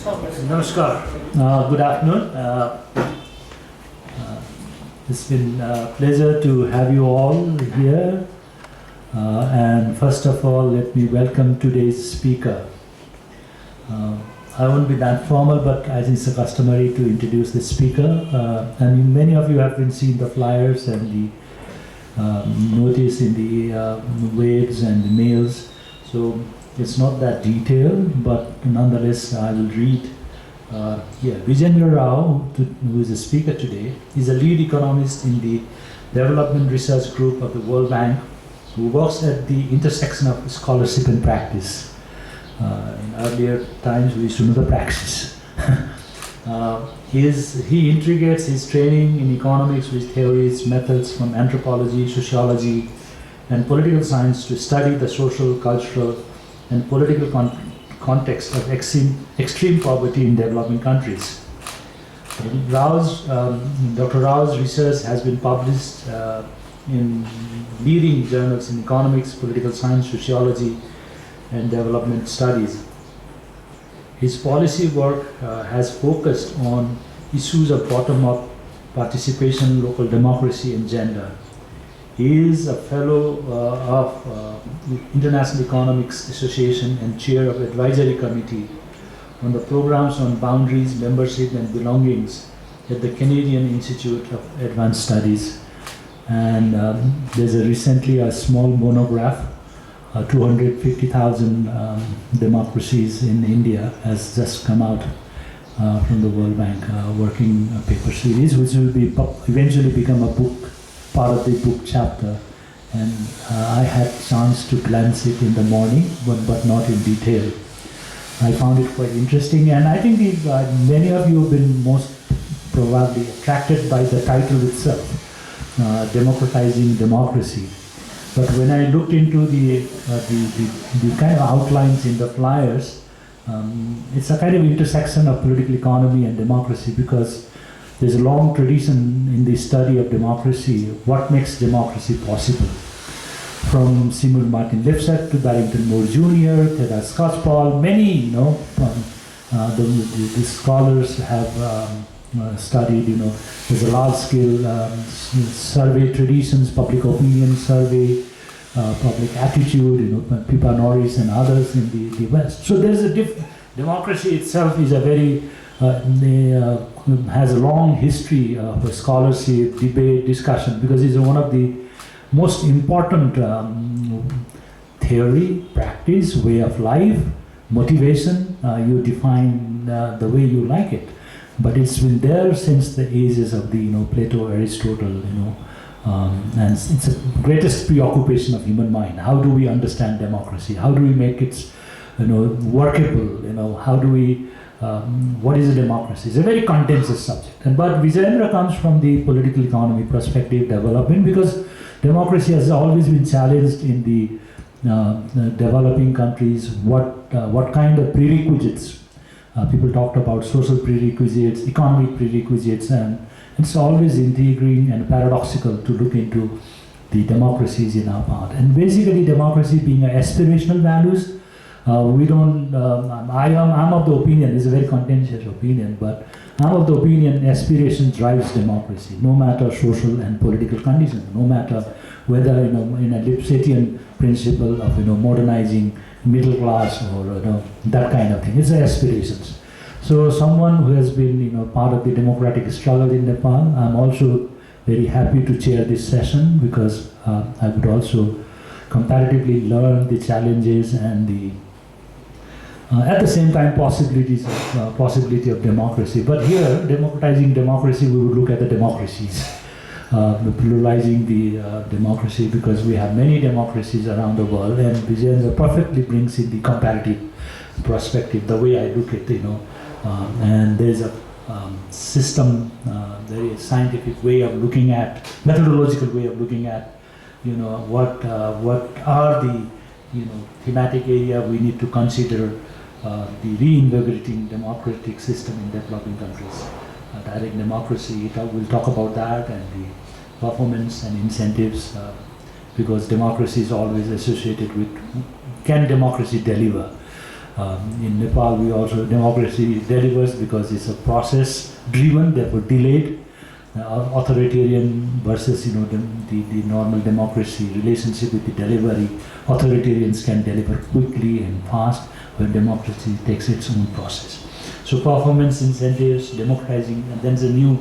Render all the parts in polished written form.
Namaskar. Good afternoon. It's been a pleasure to have you all here. And first of all, let me welcome today's speaker. I won't be that formal, but I think it's customary to introduce the speaker. And many of you have been seeing the flyers and the notice in the waves and the mails. So it's not that detailed, but nonetheless, I will read. Vijayendra Rao, who is the speaker today, is a lead economist in the Development Research Group of the World Bank, who works at the intersection of scholarship and practice. In earlier times, we used to know the praxis. He integrates his training in economics with theories, methods from anthropology, sociology, and political science to study the social, cultural, and political context of extreme poverty in developing countries. Dr. Rao's research has been published in leading journals in economics, political science, sociology, and development studies. His policy work has focused on issues of bottom-up participation, local democracy, and gender. He is a fellow of International Economics Association and chair of advisory committee on the programs on boundaries, membership, and belongings at the Canadian Institute of Advanced Studies. And there's recently a small monograph, 250,000 democracies in India, has just come out from the World Bank working paper series, which will be eventually become a book, part of the book chapter. And I had chance to glance it in the morning, but not in detail. I found it quite interesting, and I think many of you have been most probably attracted by the title itself, Democratizing Democracy. But when I looked into the kind of outlines in the flyers, it's a kind of intersection of political economy and democracy, because there's a long tradition in the study of democracy, what makes democracy possible. From Seymour Martin Lipset to Barrington Moore Jr., Theda Skocpol, many, the scholars have studied, there's a large-scale survey traditions, public opinion survey, public attitude, Pippa Norris and others in the West. So there's democracy itself is a very, has a long history of scholarship, debate, discussion, because it's one of the most important theory, practice, way of life, motivation. You define the way you like it, but it's been there since the ages of the Plato, Aristotle, and it's the greatest preoccupation of human mind. How do we understand democracy? How do we make it workable? How do we what is a democracy? It's a very contentious subject. But Vijayendra comes from the political economy perspective development, because democracy has always been challenged in the developing countries. What kind of prerequisites? People talked about social prerequisites, economic prerequisites, and it's always intriguing and paradoxical to look into the democracies in our part. And basically, democracy being aspirational values. I'm of the opinion, it's a very contentious opinion, but I'm of the opinion aspiration drives democracy, no matter social and political conditions, no matter whether in a Lipsetian principle of modernizing middle class or that kind of thing. It's aspirations. So someone who has been part of the democratic struggle in Nepal, I'm also very happy to chair this session, because I would also comparatively learn the challenges and the at the same time possibility of democracy. But here, democratizing democracy, we would look at the democracies, pluralizing the democracy, because we have many democracies around the world, and Vijayendra perfectly brings in the comparative perspective, the way I look at and there's a system, very scientific way of looking at, methodological way of looking at, what are the thematic area we need to consider. The reinvigorating democratic system in developing countries, direct democracy. We'll talk about that, and the performance and incentives, because democracy is always associated with, can democracy deliver? In Nepal, we also, democracy delivers because it's a process driven, therefore delayed. Authoritarian versus the normal democracy relationship with the delivery. Authoritarians can deliver quickly and fast, where democracy takes its own process. So performance incentives, democratizing, and then the new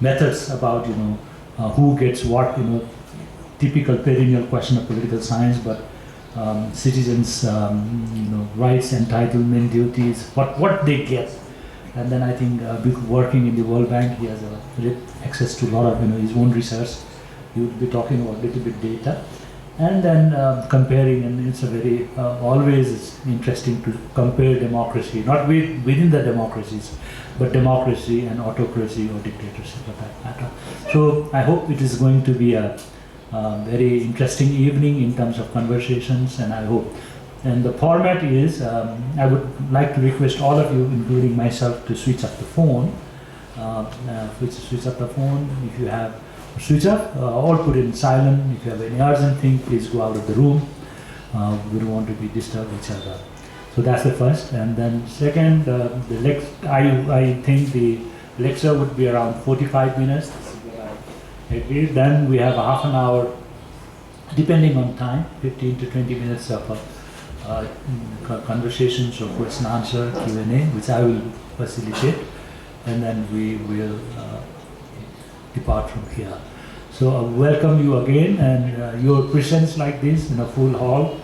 methods about who gets what, typical perennial question of political science, but citizens' rights, entitlement, duties, what they get. And then I think working in the World Bank, he has access to a lot of his own research. He would be talking about a little bit data, and then comparing. And it's a very always it's interesting to compare democracy, not within the democracies, but democracy and autocracy or dictatorship for that matter. So I hope it is going to be a very interesting evening in terms of conversations, and I hope. And the format is, I would like to request all of you, including myself, to switch up the phone. Switch up the phone. If you have, switch up or put it in silent. If you have any urgent thing, please go out of the room. We don't want to be disturb each other. So that's the first. And then second, I think the lecture would be around 45 minutes. Then we have a half an hour, depending on time, 15 to 20 minutes of conversations or question answer Q&A, which I will facilitate, and then we will depart from here. So I welcome you again, and your presence like this in a full hall,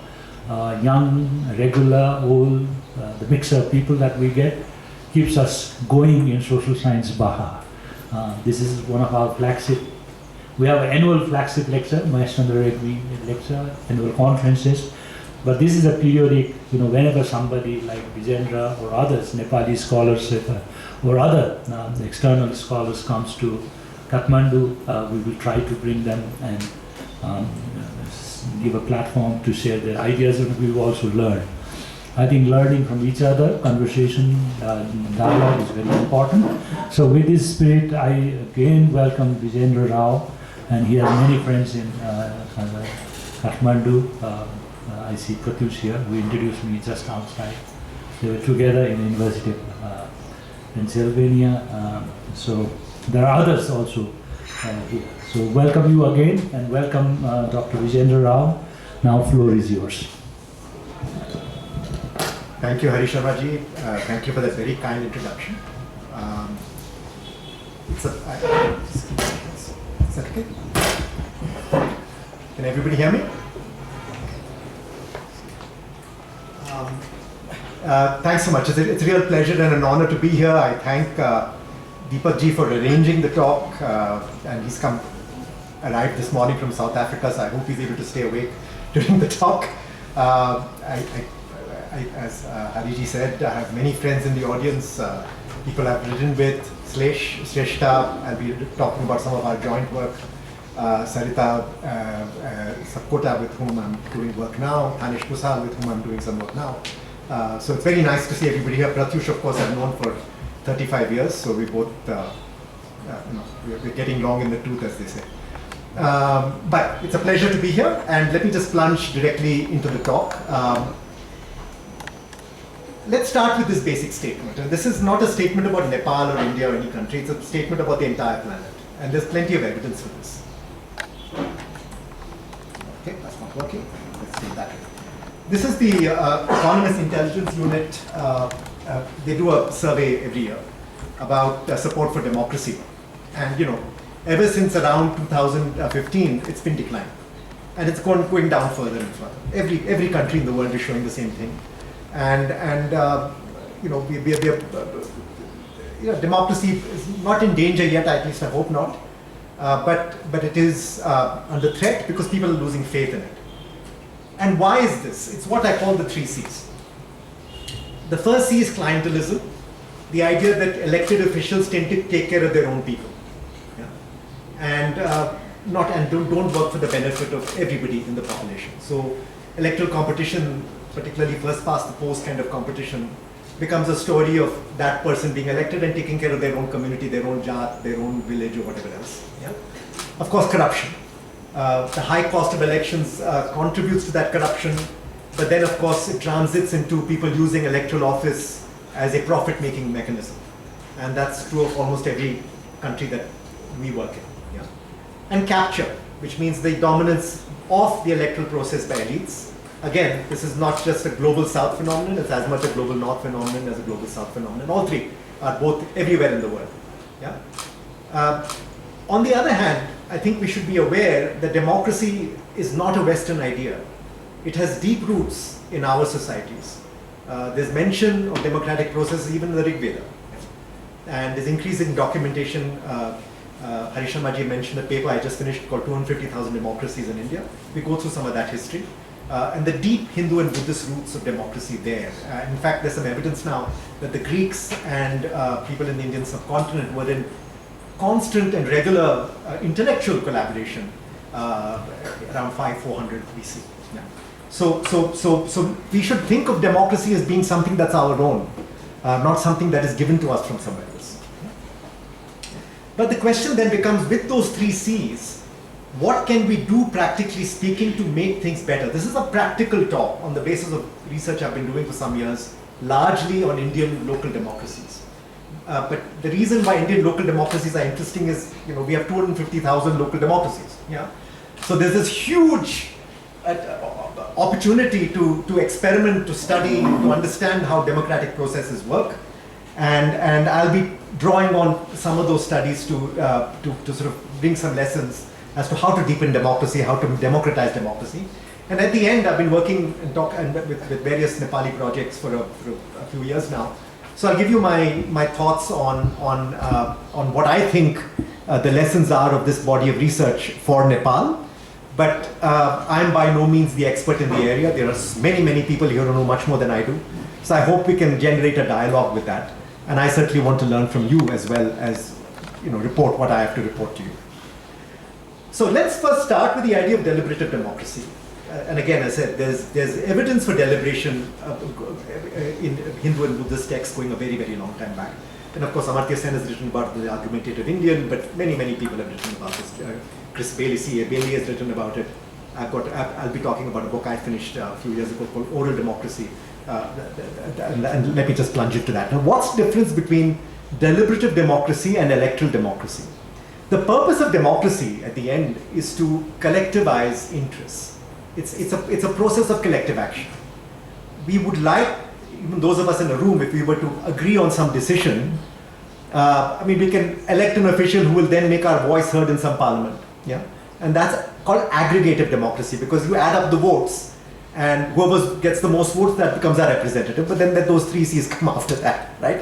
young, regular, old, the mix of people that we get keeps us going in social science Baha. This is one of our flagship. We have an annual flagship lecture, Vijayendra Rao lecture, annual conferences. But this is a periodic, whenever somebody like Vijayendra or others, Nepali scholars or other external scholars comes to Kathmandu, we will try to bring them and give a platform to share their ideas, and we will also learn. I think learning from each other, conversation, dialogue is very important. So with this spirit, I again welcome Vijayendra Rao, and he has many friends in Kathmandu. I see Pratyush here, who introduced me just outside. They were together in the University of Pennsylvania. So there are others also here. So welcome you again, and welcome Dr. Vijayendra Rao. Now floor is yours. Thank you, Hari Sharma ji. Thank you for that very kind introduction. Is that okay? Can everybody hear me? Thanks so much. It's a real pleasure and an honor to be here. I thank Deepak ji for arranging the talk, and he's arrived this morning from South Africa, so I hope he's able to stay awake during the talk. As Hari ji said, I have many friends in the audience, people I've written with, Shrestha, I'll be talking about some of our joint work, Sarita Sapkota, with whom I'm doing work now, Tanish Kusal, with whom I'm doing some work now. So it's very nice to see everybody here. Pratyush, of course, I've known for 35 years, so we both, we're getting long in the tooth, as they say. But it's a pleasure to be here, and let me just plunge directly into the talk. Let's start with this basic statement. And this is not a statement about Nepal or India or any country, it's a statement about the entire planet. And there's plenty of evidence for this. Okay, that's not working. Let's take that. This is the Autonomous Intelligence Unit. They do a survey every year about support for democracy. And ever since around 2015, it's been declining. And it's going down further and further. Every country in the world is showing the same thing. And democracy is not in danger yet, at least I hope not. But it is under threat because people are losing faith in it. And why is this? It's what I call the 3 C's. The first C is clientelism, the idea that elected officials tend to take care of their own people, and don't work for the benefit of everybody in the population. So electoral competition, particularly first past the post kind of competition, becomes a story of that person being elected and taking care of their own community, their own jat, their own village, or whatever else. Yeah? Of course, corruption. The high cost of elections contributes to that corruption. but then of course it transits into people using electoral office as a profit-making mechanism. And that's true of almost every country that we work in. Yeah? And capture, which means the dominance of the electoral process by elites. Again, this is not just a global South phenomenon, it's as much a global North phenomenon as a global South phenomenon. All three are both everywhere in the world. Yeah? On the other hand, I think we should be aware that democracy is not a Western idea. It has deep roots in our societies. There's mention of democratic processes even in the Rig Veda. And there's increasing documentation. Harish Sharmaji mentioned a paper I just finished called 250,000 Democracies in India. We go through some of that history. And the deep Hindu and Buddhist roots of democracy there. In fact, there's some evidence now that the Greeks and people in the Indian subcontinent were in constant and regular intellectual collaboration around 400 BC. Yeah. So we should think of democracy as being something that's our own, not something that is given to us from somewhere else. But the question then becomes, with those three C's, what can we do practically speaking to make things better? This is a practical talk on the basis of research I've been doing for some years, largely on Indian local democracies. But the reason why Indian local democracies are interesting is, we have 250,000 local democracies. Yeah? So there's this huge opportunity to experiment, to study, to understand how democratic processes work. And I'll be drawing on some of those studies to sort of bring some lessons as to how to deepen democracy, how to democratize democracy. And at the end, I've been working with various Nepali projects for a few years now. So I'll give you my thoughts on what I think the lessons are of this body of research for Nepal. But I'm by no means the expert in the area. There are many people here who know much more than I do. So I hope we can generate a dialogue with that. And I certainly want to learn from you as well as report what I have to report to you. So let's first start with the idea of deliberative democracy. And again, as I said, there's evidence for deliberation in Hindu and Buddhist texts going a very, very long time back. And of course, Amartya Sen has written about the argumentative Indian, but many people have written about this. Chris Bailey, C.A. Bailey has written about it. I'll be talking about a book I finished a few years ago called Oral Democracy. And let me just plunge into that. Now, what's the difference between deliberative democracy and electoral democracy? The purpose of democracy at the end is to collectivize interests. It's a process of collective action. We would like, even those of us in a room, if we were to agree on some decision, we can elect an official who will then make our voice heard in some parliament. Yeah? And that's called aggregative democracy, because you add up the votes and whoever gets the most votes, that becomes our representative, but then those three C's come after that, right?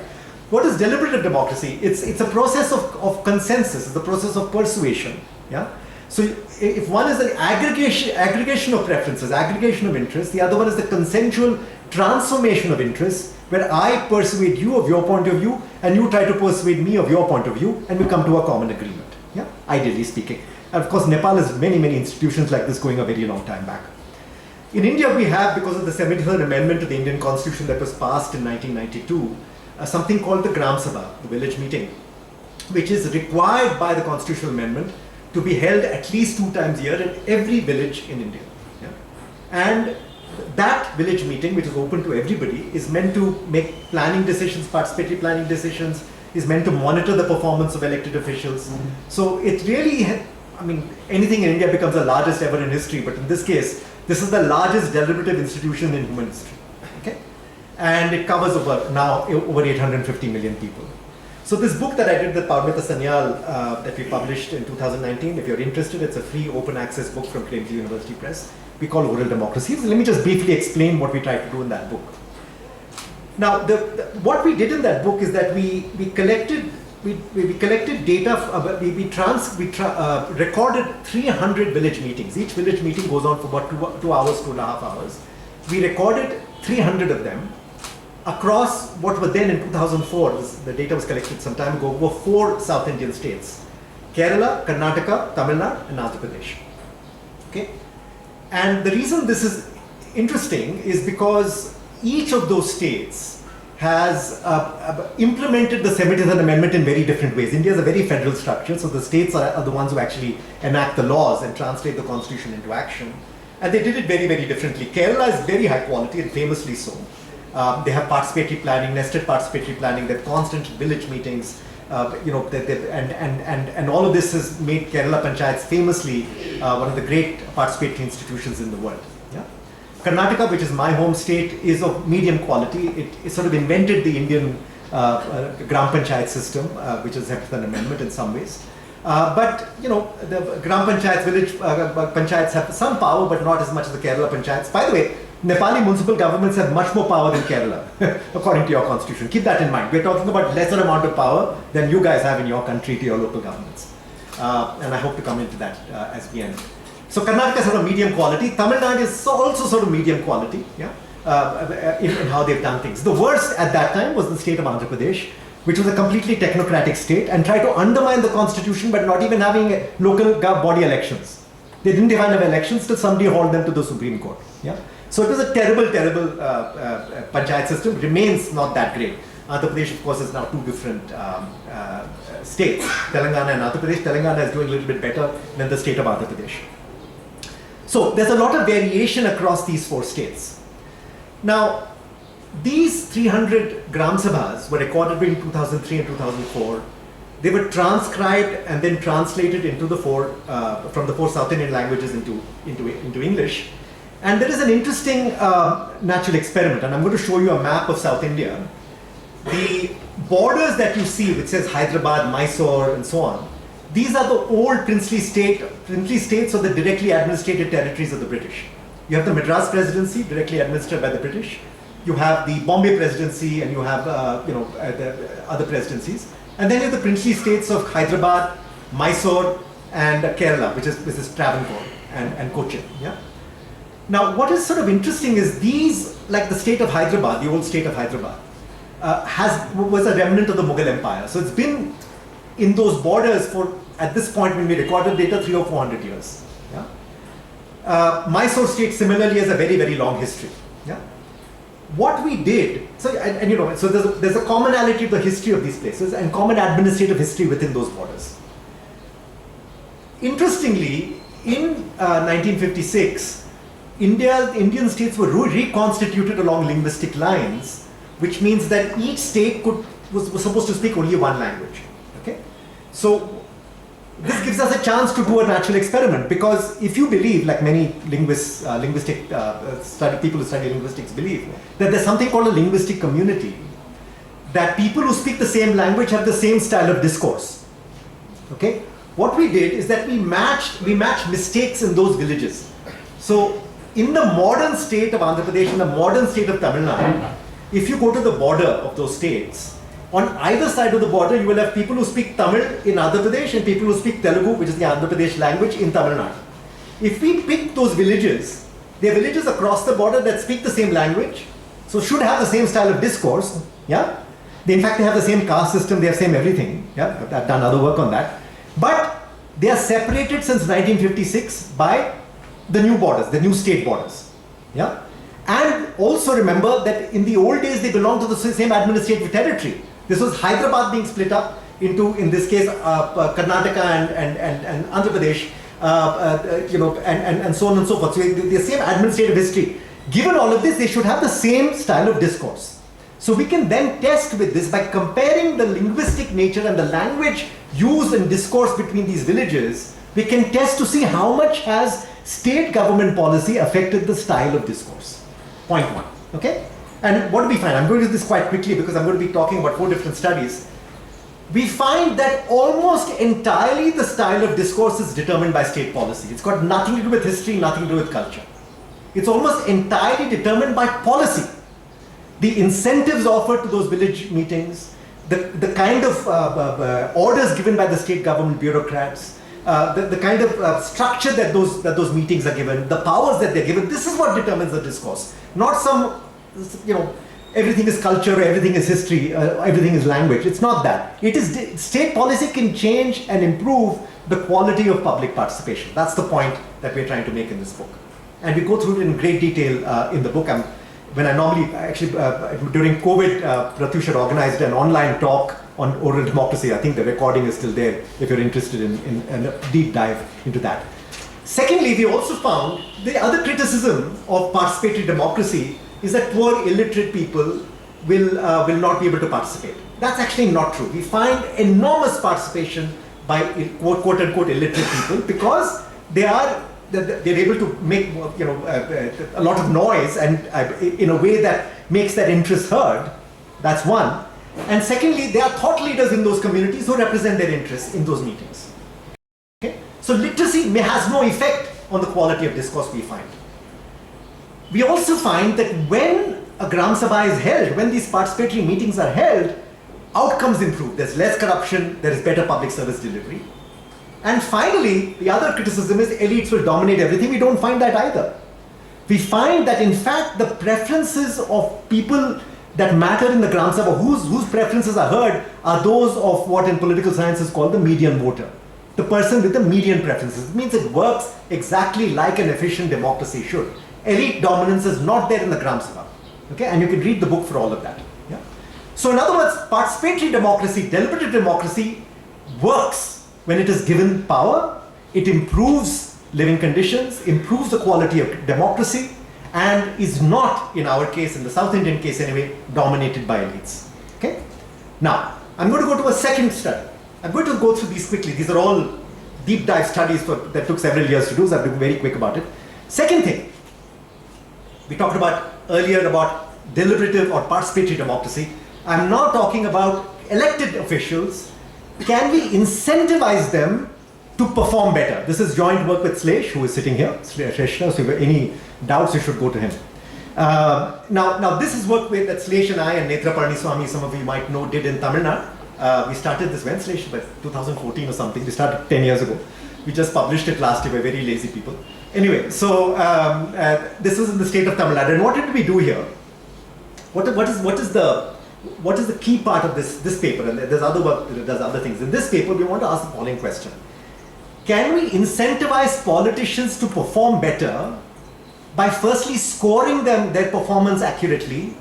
What is deliberative democracy? It's a process of consensus, it's a process of persuasion. Yeah? So if one is an aggregation of preferences, aggregation of interests, the other one is the consensual transformation of interests, where I persuade you of your point of view and you try to persuade me of your point of view, and we come to a common agreement, yeah? Ideally speaking. And of course, Nepal has many institutions like this going a very long time back. In India, we have, because of the 73rd Amendment to the Indian Constitution that was passed in 1992, something called the Gram Sabha, the village meeting, which is required by the Constitutional Amendment to be held at least 2 times a year in every village in India. Yeah? And that village meeting, which is open to everybody, is meant to make planning decisions, participatory planning decisions, is meant to monitor the performance of elected officials. So it really, anything in India becomes the largest ever in history, but in this case, this is the largest deliberative institution in human history. Okay? And it covers over 850 million people. So this book that I did with Paramita Sanyal that we published in 2019, if you're interested, it's a free open access book from Cambridge University Press. We call Oral Democracy. So let me just briefly explain what we tried to do in that book. Now, what we did in that book is that we collected data. We recorded 300 village meetings. Each village meeting goes on for about 2 hours, 2.5 hours. We recorded 300 of them across what were then in 2004, the data was collected some time ago, were 4 South Indian states: Kerala, Karnataka, Tamil Nadu, and Andhra Pradesh. Okay? And the reason this is interesting is because each of those states has implemented the 73rd Amendment in very different ways. India is a very federal structure, so the states are the ones who actually enact the laws and translate the constitution into action. And they did it very, very differently. Kerala is very high quality and famously so. They have participatory planning, nested participatory planning, they have constant village meetings, and all of this has made Kerala Panchayats famously one of the great participatory institutions in the world. Yeah? Karnataka, which is my home state, is of medium quality. It sort of invented the Indian Gram Panchayat system, which is an amendment in some ways. But the Gram Panchayats, village Panchayats have some power, but not as much as the Kerala Panchayats. By the way, Nepali municipal governments have much more power than Kerala, according to your constitution. Keep that in mind. We're talking about lesser amount of power than you guys have in your country to your local governments. And I hope to come into that as we end. So Karnataka is sort of medium quality. Tamil Nadu is also sort of medium quality, yeah, in how they've done things. The worst at that time was the state of Andhra Pradesh, which was a completely technocratic state and tried to undermine the constitution by not even having local body elections. They didn't even have elections till somebody hauled them to the Supreme Court. Yeah? So it was a terrible, terrible panchayat system. Remains not that great. Andhra Pradesh, of course, is now two different states, Telangana and Andhra Pradesh. Telangana is doing a little bit better than the state of Andhra Pradesh. So there's a lot of variation across these four states. Now, these 300 Gram Sabhas were recorded between 2003 and 2004. They were transcribed and then translated into the from the four South Indian languages into English. And there is an interesting natural experiment, and I'm going to show you a map of South India. The borders that you see, which says Hyderabad, Mysore, and so on, these are the old princely states or the directly administrated territories of the British. You have the Madras Presidency, directly administered by the British. You have the Bombay Presidency, and you have the other presidencies. And then you have the princely states of Hyderabad, Mysore, and Kerala, which is Travancore and Cochin. Yeah. Now, what is sort of interesting is these, like the state of Hyderabad, the old state of Hyderabad, was a remnant of the Mughal Empire. So it's been in those borders for, at this point when we recorded data, 300 or 400 years. Yeah? Mysore state similarly has a very, very long history. Yeah? What we did, so there's a commonality to the history of these places and common administrative history within those borders. Interestingly, in 1956, Indian states were reconstituted along linguistic lines, which means that each state was supposed to speak only one language. Okay, so this gives us a chance to do a natural experiment, because if you believe, like many linguists, people who study linguistics believe, that there's something called a linguistic community, that people who speak the same language have the same style of discourse. Okay, what we did is that we matched mistakes in those villages. So in the modern state of Andhra Pradesh and the modern state of Tamil Nadu, if you go to the border of those states, on either side of the border, you will have people who speak Tamil in Andhra Pradesh and people who speak Telugu, which is the Andhra Pradesh language, in Tamil Nadu. If we pick those villages, they are villages across the border that speak the same language, so should have the same style of discourse. Yeah, in fact, they have the same caste system, they have same everything. Yeah, I've done other work on that. But they are separated since 1956 by the new borders, the new state borders. Yeah, and also remember that in the old days they belonged to the same administrative territory. This was Hyderabad being split up into, in this case, Karnataka and Andhra Pradesh, and so on and so forth. So the same administrative history. Given all of this, they should have the same style of discourse. So we can then test with this by comparing the linguistic nature and the language used in discourse between these villages. We can test to see how much has state government policy affected the style of discourse. Point one. Okay? And what do we find? I'm going to do this quite quickly because I'm going to be talking about 4 different studies. We find that almost entirely the style of discourse is determined by state policy. It's got nothing to do with history, nothing to do with culture. It's almost entirely determined by policy. The incentives offered to those village meetings, the kind of orders given by the state government bureaucrats, the kind of structure that those meetings are given, the powers that they're given, this is what determines the discourse. Not some, everything is culture, everything is history, everything is language. It's not that. It is, state policy can change and improve the quality of public participation. That's the point that we're trying to make in this book. And we go through it in great detail in the book. During COVID, Pratyush had organized an online talk on oral democracy. I think the recording is still there if you're interested in a deep dive into that. Secondly, we also found the other criticism of participatory democracy is that poor illiterate people will not be able to participate. That's actually not true. We find enormous participation by quote unquote illiterate people because they're able to make a lot of noise and in a way that makes their interests heard. That's one. And secondly, there are thought leaders in those communities who represent their interests in those meetings. Okay? So literacy has no effect on the quality of discourse we find. We also find that when a Gram Sabha is held, when these participatory meetings are held, outcomes improve. There's less corruption, there is better public service delivery. And finally, the other criticism is elites will dominate everything. We don't find that either. We find that in fact the preferences of people that matter in the Gram Sabha, whose preferences are heard, are those of what in political science is called the median voter. The person with the median preferences. It means it works exactly like an efficient democracy should. Elite dominance is not there in the Gram Sabha. Okay? And you can read the book for all of that. Yeah? So in other words, participatory democracy, deliberative democracy works when it is given power. It improves living conditions, improves the quality of democracy, and is not, in our case, in the South Indian case anyway, dominated by elites. Okay? Now, I'm going to go to a second study. I'm going to go through these quickly. These are all deep dive studies that took several years to do, so I'll be very quick about it. Second thing, we talked about earlier about deliberative or participatory democracy. I'm now talking about elected officials. Can we incentivize them to perform better? This is joint work with Slesh, who is sitting here. So if you have any doubts, you should go to him. Now this is work that Slesh and I and Netra Parniswamy, some of you might know, did in Tamil Nadu. We started this when, Slesh? But 2014 or something. We started 10 years ago. We just published it last year. We're very lazy people. Anyway, so this is in the state of Tamil Nadu. And what did we do here? What is the key part of this paper? And there's other work that does other things. In this paper, we want to ask the following question. Can we incentivize politicians to perform better by firstly scoring them their performance accurately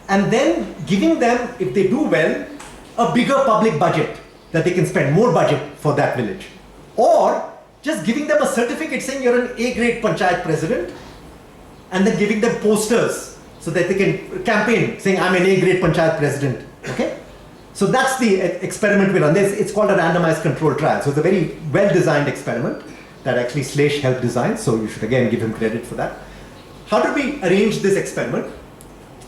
and then giving them, if they do well, a bigger public budget that they can spend, more budget for that village? Or just giving them a certificate saying you're an A-grade panchayat president and then giving them posters so that they can campaign saying I'm an A-grade panchayat president. Okay? So that's the experiment we run. It's called a randomized control trial. So it's a very well-designed experiment that actually Slesh helped design. So you should again give him credit for that. How did we arrange this experiment?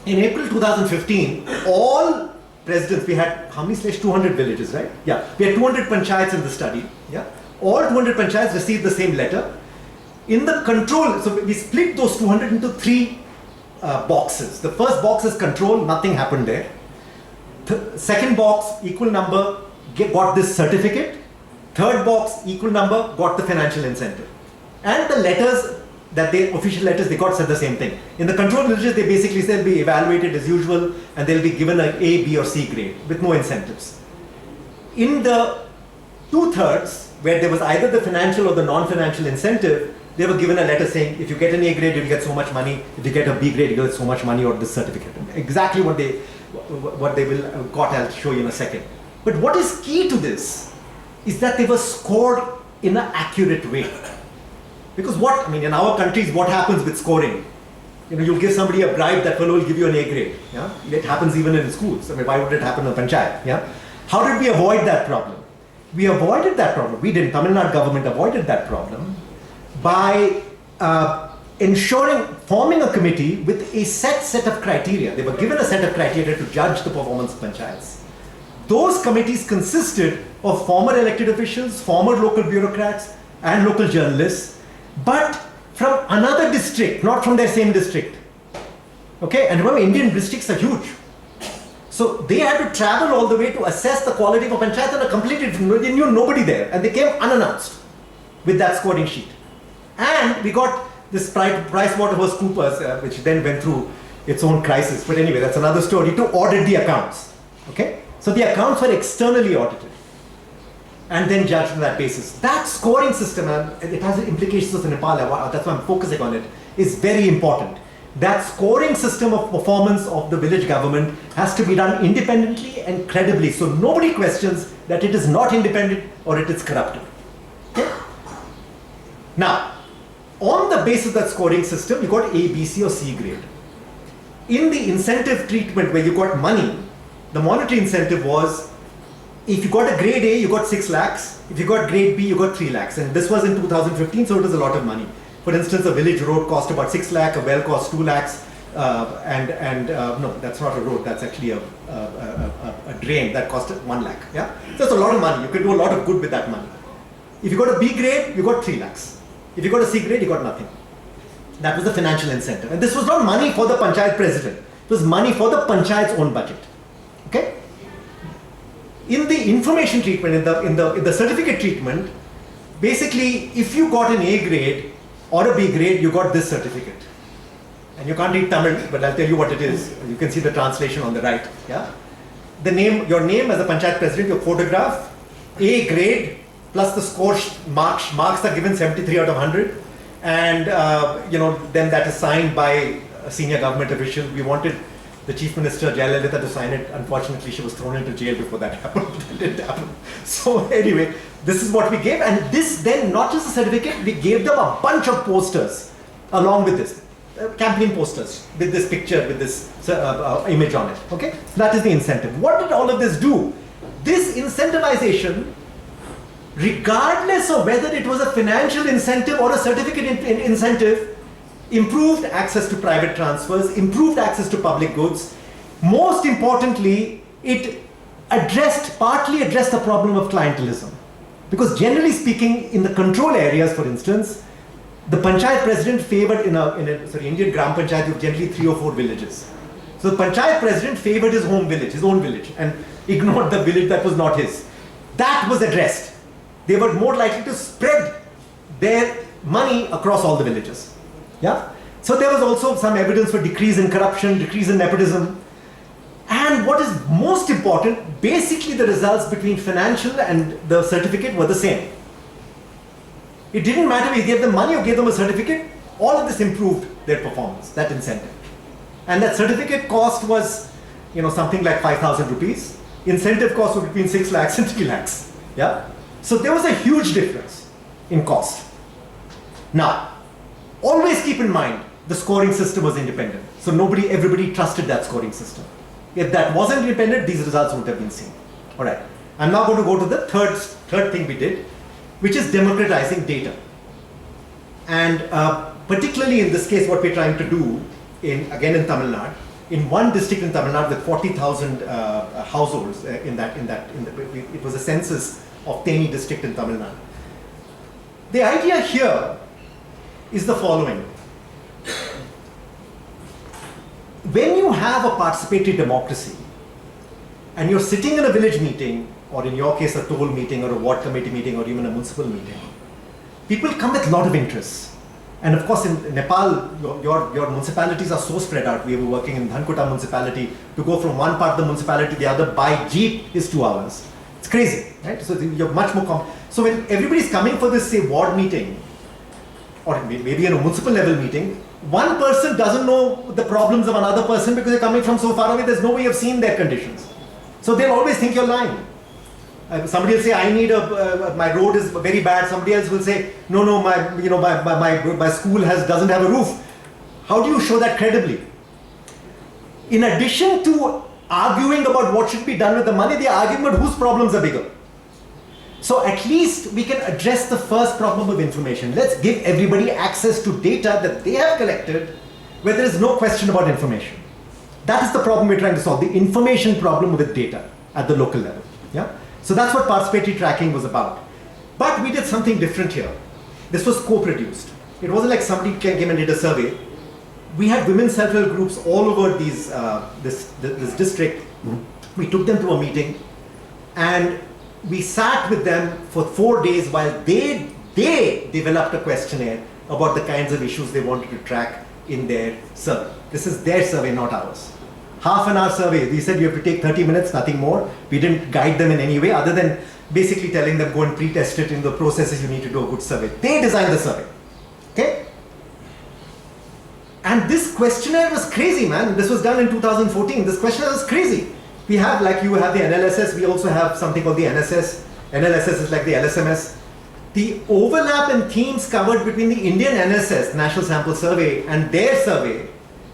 In April 2015, all presidents, we had, how many Slesh? 200 villages, right? Yeah. We had 200 panchayats in the study. Yeah. All 200 panchayats received the same letter. In the control, so we split those 200 into three boxes. The first box is control, nothing happened there. Second box, equal number, got this certificate. Third box, equal number, got the financial incentive. And the letters, official letters they got said the same thing. In the control villages, they basically said they'll be evaluated as usual and they'll be given an A, B or C grade with no incentives. In the 2/3, where there was either the financial or the non-financial incentive, they were given a letter saying if you get an A grade, you'll get so much money. If you get a B grade, you'll get so much money or this certificate. Exactly what they will got, I'll show you in a second. But what is key to this is that they were scored in an accurate way. Because in our countries, what happens with scoring? You'll give somebody a bribe, that fellow will give you an A grade. Yeah? It happens even in schools. Why would it happen in a panchayat? Yeah? How did we avoid that problem? We avoided that problem. We didn't. Tamil Nadu government avoided that problem by forming a committee with a set of criteria. They were given a set of criteria to judge the performance of panchayats. Those committees consisted of former elected officials, former local bureaucrats, and local journalists, but from another district, not from their same district. Okay, and remember, Indian districts are huge. So they had to travel all the way to assess the quality of a panchayat and they knew nobody there, and they came unannounced with that scoring sheet. And we got this PricewaterhouseCoopers, which then went through its own crisis. But anyway, that's another story, to audit the accounts. Okay? So the accounts were externally audited and then judged on that basis. That scoring system, and it has implications for Nepal, that's why I'm focusing on it, is very important. That scoring system of performance of the village government has to be done independently and credibly. So nobody questions that it is not independent or it is corrupted. Okay? Now, On the basis of that scoring system, you got A, B, C or C grade. In the incentive treatment where you got money, the monetary incentive was, if you got a grade A, you got 6 lakhs. If you got grade B, you got 3 lakhs. And this was in 2015, so it was a lot of money. For instance, a village road cost about 6 lakh, a well cost 2 lakhs. No, that's not a road, that's actually a drain that cost 1 lakh. Yeah? So that's a lot of money. You could do a lot of good with that money. If you got a B grade, you got 3 lakhs. If you got a C grade, you got nothing. That was the financial incentive. And this was not money for the panchayat president. It was money for the panchayat's own budget. Okay? In the information treatment, in the certificate treatment, basically, if you got an A grade or a B grade, you got this certificate. And you can't read Tamil, but I'll tell you what it is. You can see the translation on the right. Yeah? The name, your name as a panchayat president, your photograph, A grade, plus the score marks are given 73 out of 100. And then that is signed by a senior government official. We wanted the Chief Minister, Yala, to sign it. Unfortunately, she was thrown into jail before that happened. That didn't happen. So anyway, this is what we gave. And this then, not just a certificate, we gave them a bunch of posters along with this. Campaign posters with this picture, with this image on it. Okay? So that is the incentive. What did all of this do? This incentivization, regardless of whether it was a financial incentive or a certificate incentive, improved access to private transfers, improved access to public goods. Most importantly, it partly addressed the problem of clientelism. Because generally speaking, in the control areas, for instance, the panchayat president favored Indian Gram Panchayat, you have generally 3 or 4 villages. So the panchayat president favored his own village, and ignored the village that was not his. That was addressed. They were more likely to spread their money across all the villages. Yeah? So there was also some evidence for decrease in corruption, decrease in nepotism. And what is most important, basically the results between financial and the certificate were the same. It didn't matter if you gave them money or gave them a certificate, all of this improved their performance, that incentive. And that certificate cost was, something like 5,000 rupees. Incentive cost was between 6 lakhs and 3 lakhs. Yeah? So there was a huge difference in cost. Now, always keep in mind, the scoring system was independent. So everybody trusted that scoring system. If that wasn't independent, these results would have been seen. All right. I'm now going to go to the third thing we did, which is democratizing data. And particularly in this case, what we're trying to do, again in Tamil Nadu, in one district in Tamil Nadu with 40,000 households, it was a census of Theni district in Tamil Nadu. The idea here is the following. When you have a participatory democracy and you're sitting in a village meeting, or in your case a toll meeting or a ward committee meeting or even a municipal meeting, people come with a lot of interests. And of course in Nepal, your municipalities are so spread out. We were working in Dhankota municipality. To go from one part of the municipality to the other by jeep is 2 hours. It's crazy, right? So you're much more so when everybody's coming for this, say, ward meeting, or maybe in a municipal level meeting, one person doesn't know the problems of another person because they're coming from so far away, there's no way of seeing their conditions. So they'll always think you're lying. Somebody will say, I need my road is very bad. Somebody else will say, no, my school doesn't have a roof. How do you show that credibly? In addition to arguing about what should be done with the money, they are arguing about whose problems are bigger. So at least we can address the first problem of information. Let's give everybody access to data that they have collected where there is no question about information. That is the problem we're trying to solve, the information problem with data at the local level. Yeah? So that's what participatory tracking was about. But we did something different here. This was co-produced. It wasn't like somebody came and did a survey. We had women's self-help groups all over this district. We took them to a meeting and we sat with them for 4 days while they developed a questionnaire about the kinds of issues they wanted to track in their survey. This is their survey, not ours. Half an hour survey. We said you have to take 30 minutes, nothing more. We didn't guide them in any way other than basically telling them go and pre-test it in the processes you need to do a good survey. They designed the survey. Okay? And this questionnaire was crazy, man. This was done in 2014. This questionnaire was crazy. We have, like you have the NLSS, we also have something called the NSS. NLSS is like the LSMS. the overlap in themes covered between the Indian NSS, National Sample Survey, and their survey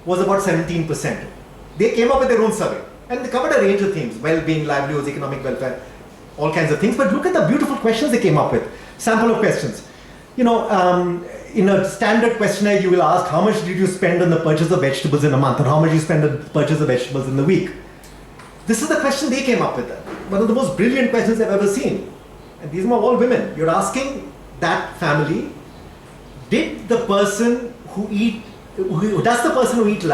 was about 17%. They came up with their own survey, and they covered a range of themes: well-being, livelihoods, economic welfare, all kinds of things. But look at the beautiful questions they came up with. Sample of questions. You know, in a standard questionnaire, you will ask, how much did you spend on the purchase of vegetables in a month, or how much you spend on the purchase of vegetables in the week? This is the question they came up with. One of the most brilliant questions I've ever seen. And these are all women. You're asking that family, does the person who eats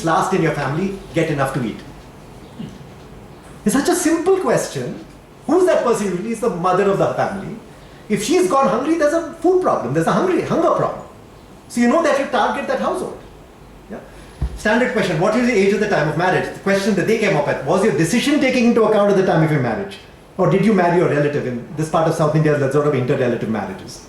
last in your family get enough to eat? It's such a simple question. Who's that person? Usually it's the mother of the family. If she's gone hungry, there's a food problem. There's a hunger problem. So you know that you target that household. Yeah? Standard question, what is the age of the time of marriage? The question that they came up with, was your decision taking into account at the time of your marriage? Or did you marry your relative? In this part of South India, there's sort of inter-relative marriages.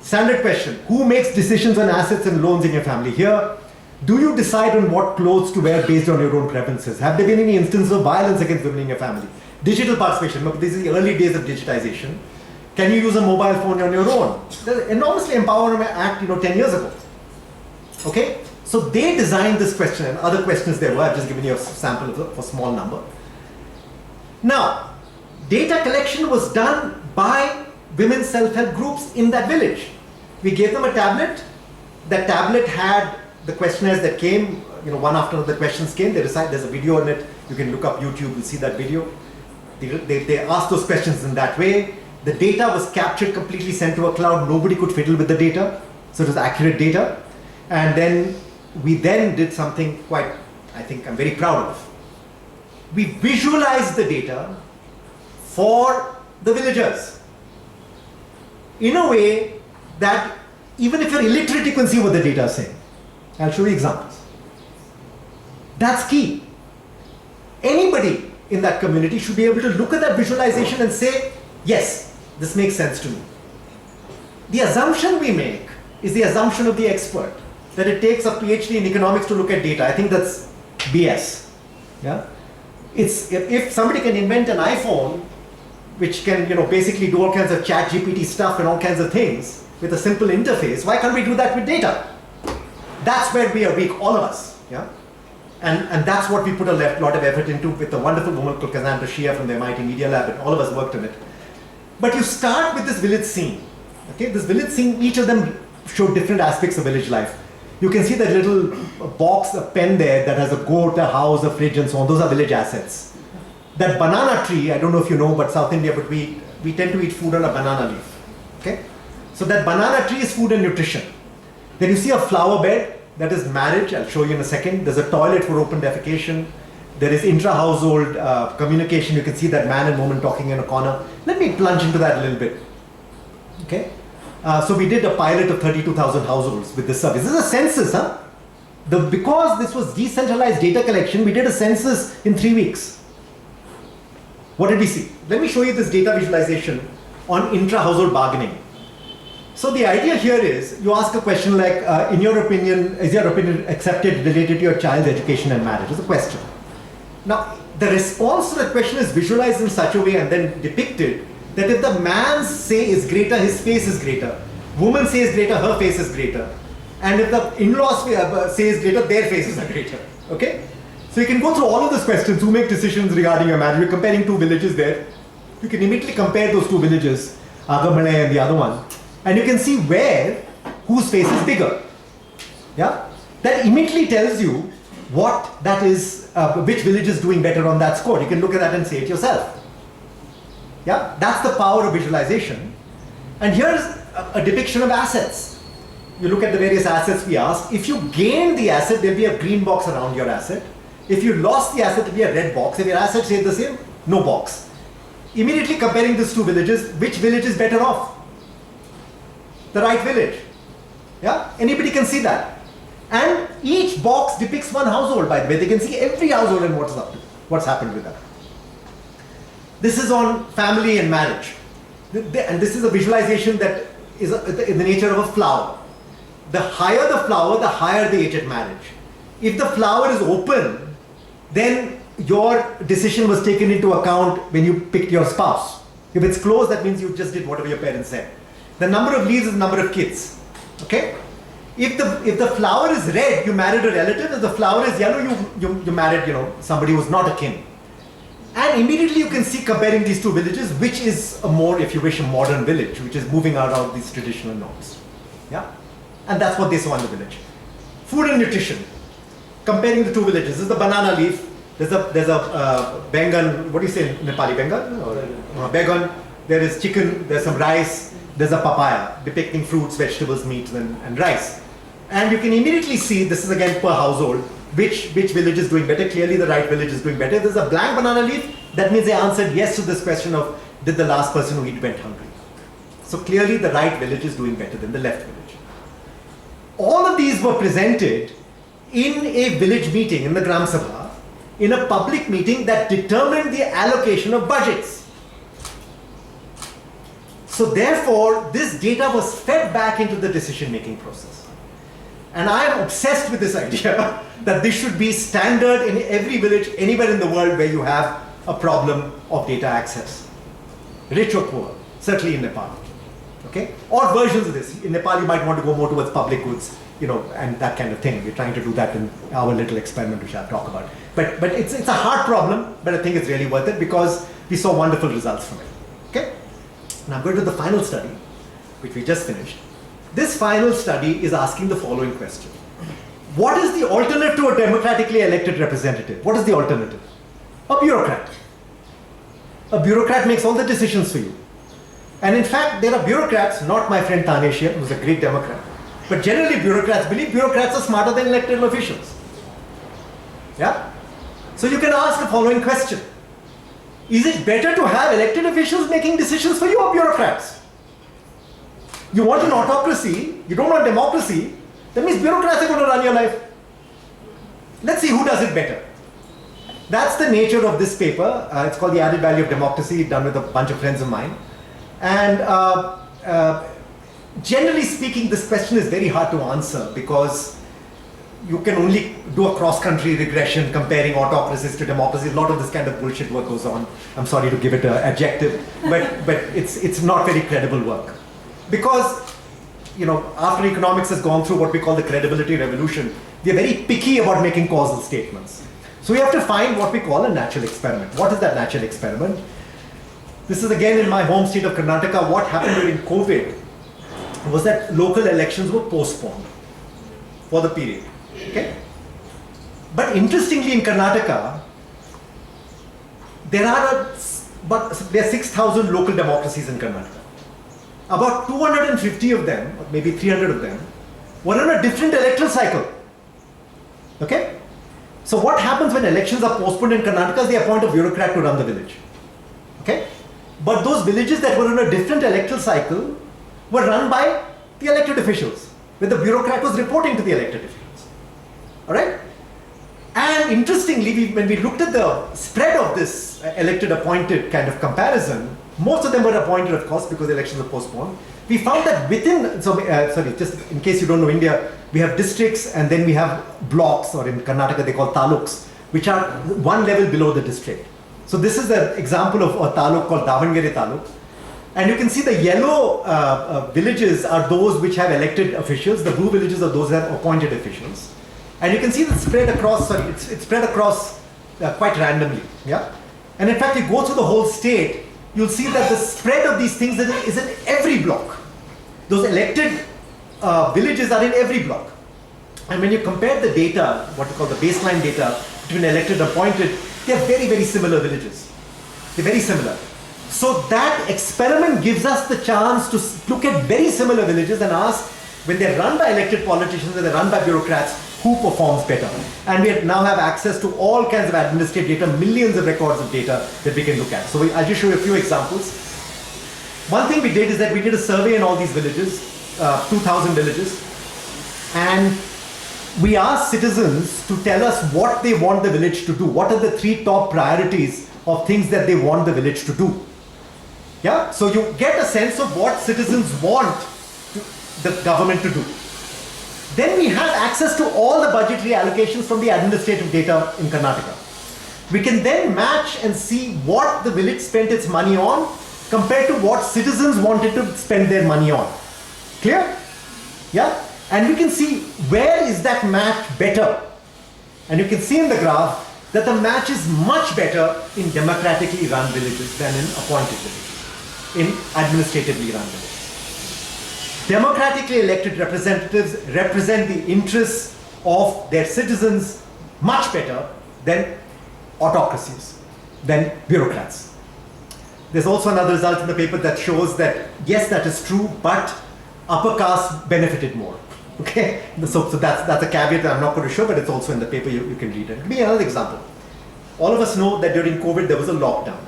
Standard question, who makes decisions on assets and loans in your family? Here, do you decide on what clothes to wear based on your own preferences? Have there been any instances of violence against women in your family? Digital participation, look, this is the early days of digitization. Can you use a mobile phone on your own? There's an enormously empowering act, 10 years ago. Okay? So they designed this question, and other questions there were. I've just given you a sample of a small number. Now, data collection was done by women's self-help groups in that village. We gave them a tablet. That tablet had the questionnaires that came, one after another questions came. They decided there's a video on it. You can look up YouTube, you'll see that video. They asked those questions in that way. The data was captured, completely sent to a cloud. Nobody could fiddle with the data. So it was accurate data. And then we did something quite, I think I'm very proud of. We visualized the data for the villagers in a way that even if you're illiterate, you can see what the data is saying. I'll show you examples. That's key. Anybody in that community should be able to look at that visualization and say, yes, this makes sense to me. The assumption we make is the assumption of the expert, that it takes a PhD in economics to look at data. I think that's BS. Yeah? If somebody can invent an iPhone which can basically do all kinds of chat GPT stuff and all kinds of things with a simple interface, why can't we do that with data? That's where we are weak, all of us. Yeah? And that's what we put a lot of effort into with a wonderful woman called Kendra from the MIT Media Lab, and all of us worked on it. But you start with this village scene. Okay, this village scene, each of them show different aspects of village life. You can see that little box, a pen there that has a goat, a house, a fridge, and so on. Those are village assets. That banana tree, I don't know if you know, but South India, but we tend to eat food on a banana leaf. Okay? So that banana tree is food and nutrition. Then you see a flower bed, that is marriage. I'll show you in a second. There's a toilet for open defecation. There is intra-household communication. You can see that man and woman talking in a corner. Let me plunge into that a little bit. Okay? So we did a pilot of 32,000 households with this service. This is a census, huh? Because this was decentralized data collection, we did a census in 3 weeks. What did we see? Let me show you this data visualization on intra-household bargaining. So the idea here is, you ask a question like, in your opinion, is your opinion accepted related to your child's education and marriage? It's a question. Now, the response to that question is visualized in such a way and then depicted that if the man's say is greater, his face is greater. Woman says greater, her face is greater. And if the in-laws say is greater, their faces are greater. Okay? So you can go through all of these questions. Who make decisions regarding your marriage? We're comparing two villages there. You can immediately compare those two villages, Agamalai and the other one. And you can see whose face is bigger. Yeah? That immediately tells you what that is, which village is doing better on that score. You can look at that and say it yourself. Yeah? That's the power of visualization. And here's a depiction of assets. You look at the various assets we asked. If you gain the asset, there'll be a green box around your asset. If you lost the asset, it'll be a red box. If your asset stayed the same, no box. Immediately comparing these two villages, which village is better off? The right village. Yeah? Anybody can see that. And each box depicts one household, by the way. They can see every household and what's happened with that. This is on family and marriage. And this is a visualization that is in the nature of a flower. The higher the flower, the higher the age at marriage. If the flower is open, then your decision was taken into account when you picked your spouse. If it's closed, that means you just did whatever your parents said. The number of leaves is the number of kids. Okay? If the flower is red, you married a relative. If the flower is yellow, you married, somebody who's not a kin. And immediately you can see, comparing these two villages, which is a more, if you wish, a modern village, which is moving out of these traditional norms. Yeah? And that's what they saw in the village. Food and nutrition. Comparing the two villages. This is the banana leaf. There's a bengan, what do you say in Nepali, bengan? Began. There is chicken, there's some rice, there's a papaya, depicting fruits, vegetables, meat, and rice. And you can immediately see, this is again per household, which village is doing better. Clearly the right village is doing better. If there's a blank banana leaf, that means they answered yes to this question of, did the last person who eat went hungry? So clearly the right village is doing better than the left village. All of these were presented in a village meeting, in the Gram Sabha, in a public meeting that determined the allocation of budgets. So therefore, this data was fed back into the decision-making process. And I am obsessed with this idea that this should be standard in every village, anywhere in the world where you have a problem of data access. Rich or poor, certainly in Nepal. Okay? Or versions of this. In Nepal, you might want to go more towards public goods, and that kind of thing. We're trying to do that in our little experiment, which I'll talk about. But it's a hard problem, but I think it's really worth it because we saw wonderful results from it. Okay? Now I'm going to the final study, which we just finished. This final study is asking the following question. What is the alternative to a democratically elected representative? What is the alternative? A bureaucrat. A bureaucrat makes all the decisions for you. And in fact, there are bureaucrats, not my friend Tanesh here, who's a great Democrat, but generally bureaucrats believe bureaucrats are smarter than elected officials. Yeah? So you can ask the following question. Is it better to have elected officials making decisions for you or bureaucrats? You want an autocracy, you don't want democracy, that means bureaucrats are going to run your life. Let's see who does it better. That's the nature of this paper. It's called The Added Value of Democracy, done with a bunch of friends of mine. And generally speaking, this question is very hard to answer because you can only do a cross-country regression comparing autocracies to democracies. A lot of this kind of bullshit work goes on. I'm sorry to give it an adjective, but it's not very credible work. Because, after economics has gone through what we call the credibility revolution, we are very picky about making causal statements. So we have to find what we call a natural experiment. What is that natural experiment? This is again in my home state of Karnataka. What happened during COVID was that local elections were postponed for the period. Okay? But interestingly, in Karnataka, there are 6,000 local democracies in Karnataka. About 250 of them, or maybe 300 of them, were on a different electoral cycle. Okay? So what happens when elections are postponed in Karnataka is they appoint a bureaucrat to run the village. Okay? But those villages that were on a different electoral cycle were run by the elected officials, where the bureaucrat was reporting to the elected officials. Alright? And interestingly, when we looked at the spread of this elected-appointed kind of comparison, most of them were appointed, of course, because the elections were postponed. We found that within, just in case you don't know India, we have districts and then we have blocks, or in Karnataka they call taluks, which are one level below the district. So this is an example of a taluk called Davangere Taluk. And you can see the yellow villages are those which have elected officials, the blue villages are those that have appointed officials. And you can see that spread across, it's spread across quite randomly. Yeah? And in fact, you go through the whole state, you'll see that the spread of these things is in every block. Those elected villages are in every block. And when you compare the data, what we call the baseline data, between elected and appointed, they're very, very similar villages. They're very similar. So that experiment gives us the chance to look at very similar villages and ask, when they're run by elected politicians and they're run by bureaucrats, who performs better? And we now have access to all kinds of administrative data, millions of records of data that we can look at. So I'll just show you a few examples. One thing we did is that we did a survey in all these villages, 2,000 villages, and we asked citizens to tell us what they want the village to do. What are the 3 top priorities of things that they want the village to do? Yeah? So you get a sense of what citizens want the government to do. Then we have access to all the budgetary allocations from the administrative data in Karnataka. We can then match and see what the village spent its money on compared to what citizens wanted to spend their money on. Clear? Yeah? And we can see where is that match better. And you can see in the graph that the match is much better in democratically run villages than in appointed villages, in administratively run villages. Democratically elected representatives represent the interests of their citizens much better than autocracies, than bureaucrats. There's also another result in the paper that shows that, yes, that is true, but upper caste benefited more. Okay, so that's a caveat that I'm not going to show, but it's also in the paper, you can read it. Give me another example. All of us know that during COVID there was a lockdown.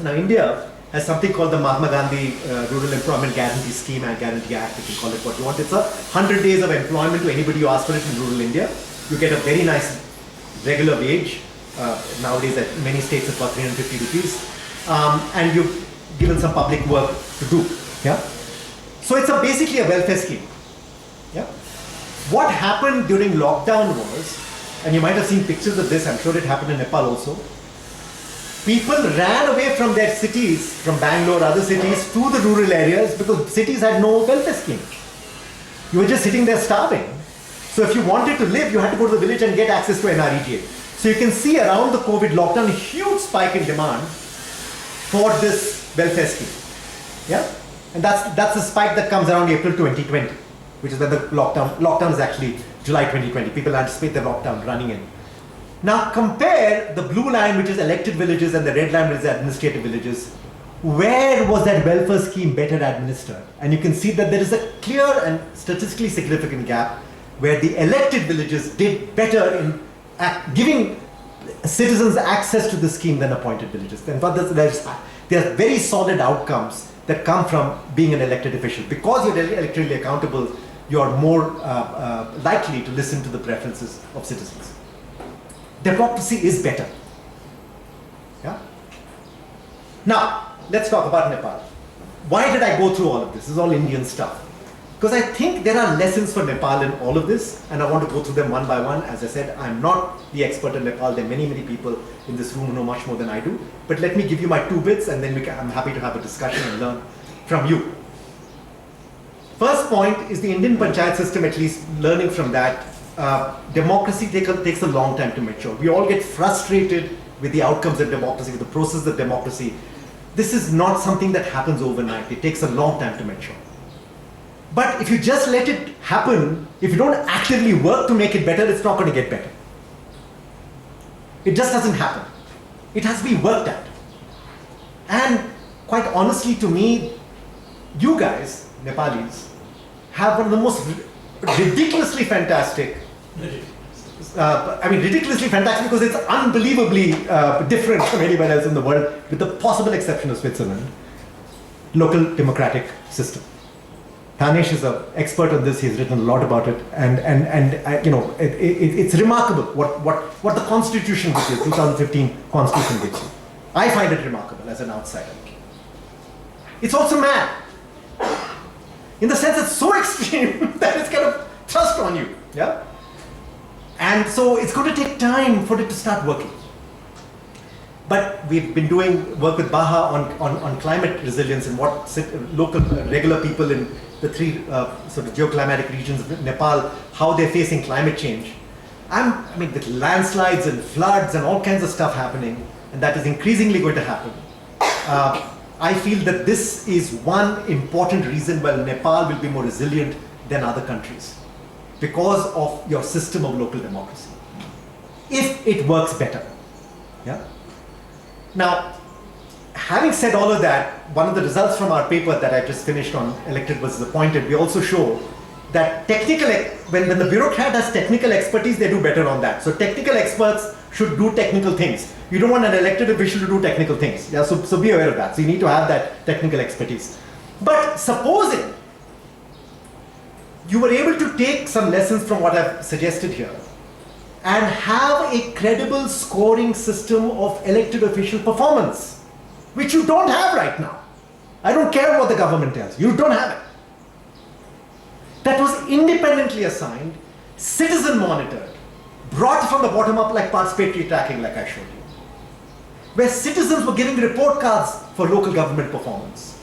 Now India has something called the Mahatma Gandhi Rural Employment Guarantee Scheme and Guarantee Act, you can call it what you want. It's 100 days of employment to anybody who asks for it in rural India. You get a very nice regular wage. Nowadays at many states it's about 350 rupees. And you're given some public work to do. Yeah? So it's basically a welfare scheme. Yeah? What happened during lockdown was, and you might have seen pictures of this, I'm sure it happened in Nepal also, people ran away from their cities, from Bangalore, other cities, to the rural areas because cities had no welfare scheme. You were just sitting there starving. So if you wanted to live, you had to go to the village and get access to NREGA. So you can see around the COVID lockdown a huge spike in demand for this welfare scheme. Yeah? And that's the spike that comes around April 2020, which is when the lockdown is actually July 2020. People anticipate the lockdown running in. Now compare the blue line, which is elected villages, and the red line, which is administrative villages. Where was that welfare scheme better administered? And you can see that there is a clear and statistically significant gap where the elected villages did better in giving citizens access to the scheme than appointed villages. And there are very solid outcomes that come from being an elected official. Because you're electorally accountable, you're more likely to listen to the preferences of citizens. Democracy is better. Yeah? Now, let's talk about Nepal. Why did I go through all of this? This is all Indian stuff. Because I think there are lessons for Nepal in all of this, and I want to go through them one by one. As I said, I'm not the expert in Nepal. There are many, many people in this room who know much more than I do. But let me give you my 2 bits, and then I'm happy to have a discussion and learn from you. First point is the Indian panchayat system, at least learning from that. Democracy takes a long time to mature. We all get frustrated with the outcomes of democracy, with the process of democracy. This is not something that happens overnight. It takes a long time to mature. But if you just let it happen, if you don't actively work to make it better, it's not going to get better. It just doesn't happen. It has to be worked at. And quite honestly to me, you guys, Nepalis, have one of the most ridiculously fantastic, ridiculously fantastic because it's unbelievably different from anywhere else in the world, with the possible exception of Switzerland, local democratic system. Tanesh is an expert on this. He's written a lot about it, and it's remarkable what the Constitution gives you, 2015 Constitution gives you. I find it remarkable as an outsider. It's also mad, in the sense it's so extreme that it's kind of thrust on you. Yeah, and so it's going to take time for it to start working. But we've been doing work with Baha on climate resilience and what local regular people in the 3 sort of geoclimatic regions of Nepal, how they're facing climate change. With landslides and floods and all kinds of stuff happening, and that is increasingly going to happen. I feel that this is one important reason why Nepal will be more resilient than other countries, because of your system of local democracy, if it works better. Yeah. Now, having said all of that, one of the results from our paper that I just finished on elected versus appointed, we also show that when the bureaucrat has technical expertise, they do better on that. So technical experts should do technical things. You don't want an elected official to do technical things. Yeah, so be aware of that. So you need to have that technical expertise. But supposing you were able to take some lessons from what I've suggested here and have a credible scoring system of elected official performance, which you don't have right now. I don't care what the government tells you, you don't have it. That was independently assigned, citizen monitored, brought from the bottom up like participatory tracking like I showed you. where citizens were giving report cards for local government performance.